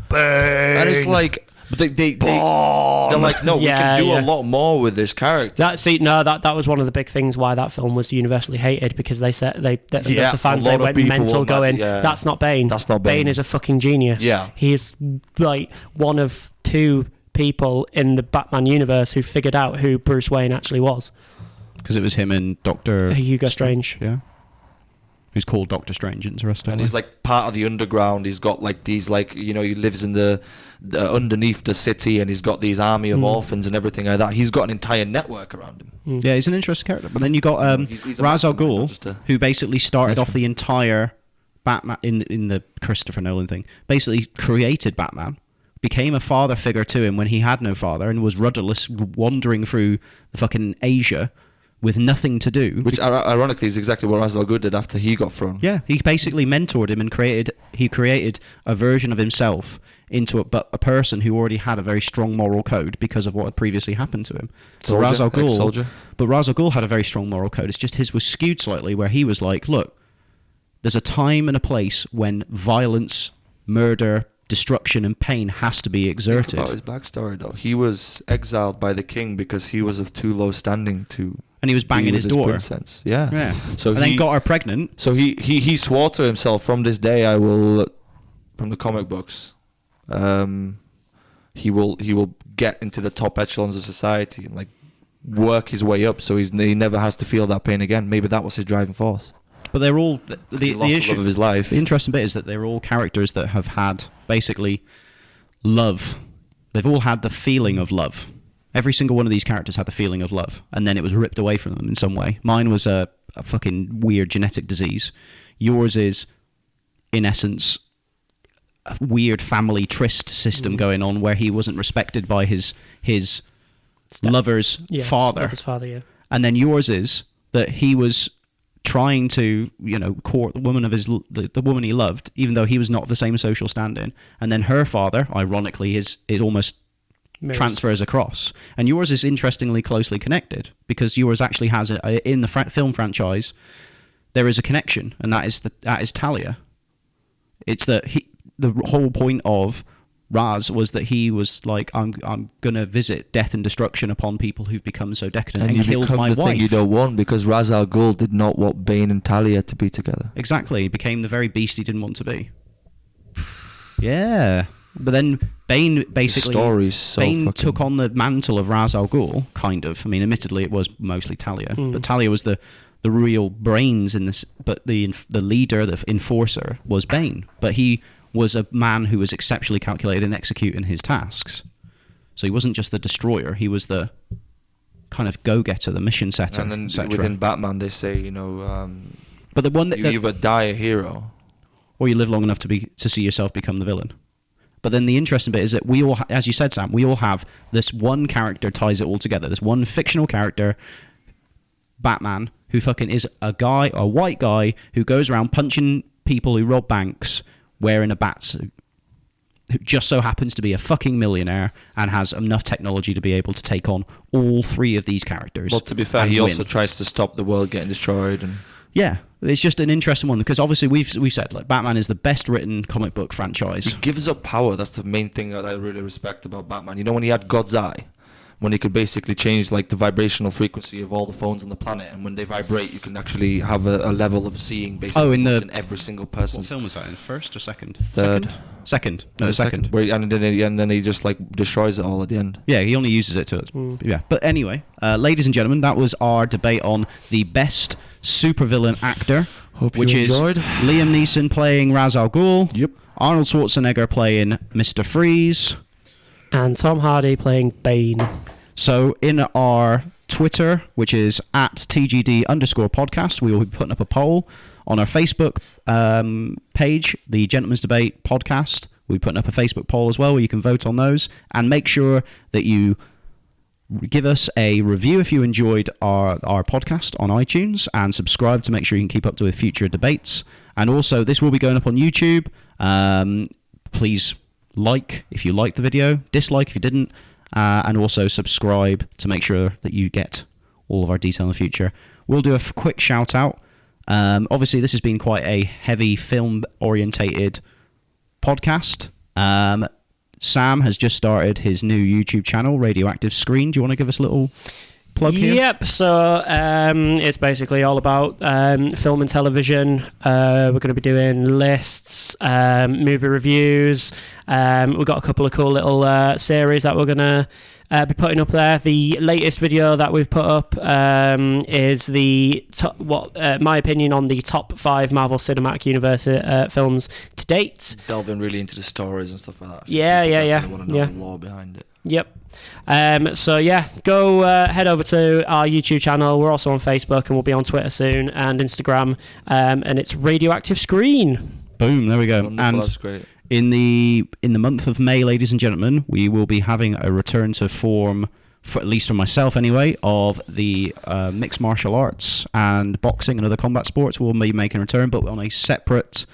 Bang! And it's like, but they're like, no, we can do a lot more with this character. That was one of the big things why that film was universally hated, because they said the fans went mental going, that's not Bane. That's not Bane. Bane is a fucking genius. Yeah. He is like one of two people in the Batman universe who figured out who Bruce Wayne actually was. Because it was him and Dr. Hugo Strange. Yeah. Who's called Doctor Strange, interesting. And he's like part of the underground. He's got like these he lives in the underneath the city, and he's got these army of orphans and everything like that. He's got an entire network around him. Yeah, he's an interesting character. But then you got he's Ra's al Ghul, who basically started off the entire Batman in the Christopher Nolan thing. Basically created Batman, became a father figure to him when he had no father, and was rudderless, wandering through the fucking Asia with nothing to do. Which ironically is exactly what Ra's al Ghul did after he got thrown. Yeah, he basically mentored him and created a version of himself into a person who already had a very strong moral code because of what had previously happened to him. So Ra's al Ghul had a very strong moral code. It's just his was skewed slightly, where he was like, look, there's a time and a place when violence, murder, destruction and pain has to be exerted. Think about his backstory though. He was exiled by the king because he was of too low standing to. And he was banging his daughter. Princess. Yeah. So then got her pregnant. So he swore to himself, from this day I will, from the comic books, he will get into the top echelons of society and like work his way up, so he never has to feel that pain again. Maybe that was his driving force. But they're all the issue of his life. The interesting bit is that they're all characters that have had basically love. They've all had the feeling of love. Every single one of these characters had the feeling of love, and then it was ripped away from them in some way. Mine was a fucking weird genetic disease. Yours is, in essence, a weird family tryst system going on where he wasn't respected by his lover's father. His father, yeah. And then yours is that he was trying to, court the woman of the woman he loved, even though he was not of the same social standing. And then her father, ironically, it almost transfers across. And yours is interestingly closely connected, because yours actually has in the film franchise there is a connection, and that is Talia. It's that the whole point of Raz was that he was like, I'm gonna visit death and destruction upon people who've become so decadent and killed my wife. Thing you don't want, because Ra's al Ghul did not want Bane and Talia to be together. Exactly, he became the very beast he didn't want to be. Yeah. But then Bane basically took on the mantle of Ra's al Ghul, kind of. I mean, admittedly, it was mostly Talia, but Talia was the real brains in this. But the leader, the enforcer, was Bane. But he was a man who was exceptionally calculated in executing his tasks. So he wasn't just the destroyer; he was the kind of go-getter, the mission setter. And then within Batman, they say, but the one that you either die a hero, or you live long enough to see yourself become the villain. But then the interesting bit is that we all, as you said, Sam, we all have this one character ties it all together. This one fictional character, Batman, who fucking is a white guy who goes around punching people who rob banks wearing a bat suit, who just so happens to be a fucking millionaire and has enough technology to be able to take on all three of these characters. Well, to be fair, he also tries to stop the world getting destroyed. And yeah, it's just an interesting one because obviously we've said like Batman is the best written comic book franchise. He gives up power. That's the main thing that I really respect about Batman. You know, when he had God's Eye, when he could basically change like the vibrational frequency of all the phones on the planet, and when they vibrate, you can actually have a level of seeing basically in every single person. What film was that in? First or second? Third. Second. No, the second. And then he just like destroys it all at the end. Yeah, he only uses it to yeah. But anyway, ladies and gentlemen, that was our debate on the best supervillain actor, which is Liam Neeson playing Ra's al Ghul. Yep. Arnold Schwarzenegger playing Mr. Freeze. And Tom Hardy playing Bane. So in our Twitter, which is at @TGD_podcast, we will be putting up a poll. On our Facebook page, the Gentleman's Debate podcast, we'll be putting up a Facebook poll as well where you can vote on those. And make sure that you give us a review if you enjoyed our podcast on iTunes, and subscribe to make sure you can keep up with future debates. And also, this will be going up on YouTube. Please like if you liked the video, dislike if you didn't, and also subscribe to make sure that you get all of our detail in the future. We'll do a quick shout out. Obviously, this has been quite a heavy film orientated podcast. Sam has just started his new YouTube channel, Radioactive Screen. Do you want to give us a little plug here? Yep, so it's basically all about film and television. We're going to be doing lists, movie reviews. We've got a couple of cool little series that we're going to be putting up there. The latest video that we've put up is the my opinion on the top 5 Marvel Cinematic Universe films to date. Delving really into the stories and stuff like that. Yeah. Want to know the lore behind it. Yep. So yeah, go head over to our YouTube channel. We're also on Facebook, and we'll be on Twitter soon and Instagram. And it's Radioactive Screen. Boom! There we go. Wonderful, and that's great. In the month of May, ladies and gentlemen, we will be having a return to form, for at least for myself anyway, of the mixed martial arts and boxing and other combat sports. We'll be making a return, but on a separate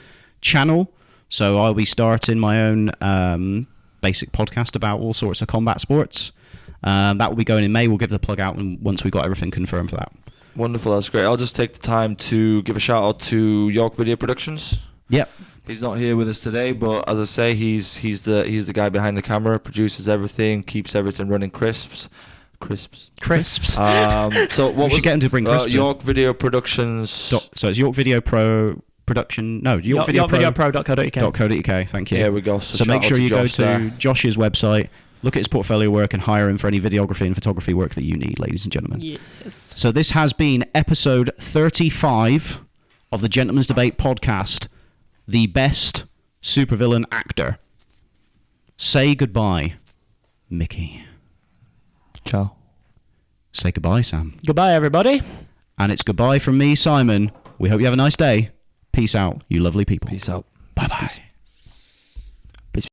channel. So I'll be starting my own basic podcast about all sorts of combat sports. That will be going in May. We'll give the plug out once we've got everything confirmed for that. Wonderful, that's great. I'll just take the time to give a shout out to York Video Productions. Yep. He's not here with us today, but as I say, he's the guy behind the camera, produces everything, keeps everything running crisps. So what we should get him to bring crisps. York Video Productions. So it's York Video Pro Production. No, yorkvideopro.co.uk. Thank you. There we go. So make sure you go to Josh's website, look at his portfolio work, and hire him for any videography and photography work that you need, ladies and gentlemen. Yes. So this has been episode 35 of the Gentleman's Debate podcast, the best supervillain actor. Say goodbye, Miki. Ciao. Say goodbye, Sam. Goodbye, everybody. And it's goodbye from me, Simon. We hope you have a nice day. Peace out, you lovely people. Peace out. Bye-bye.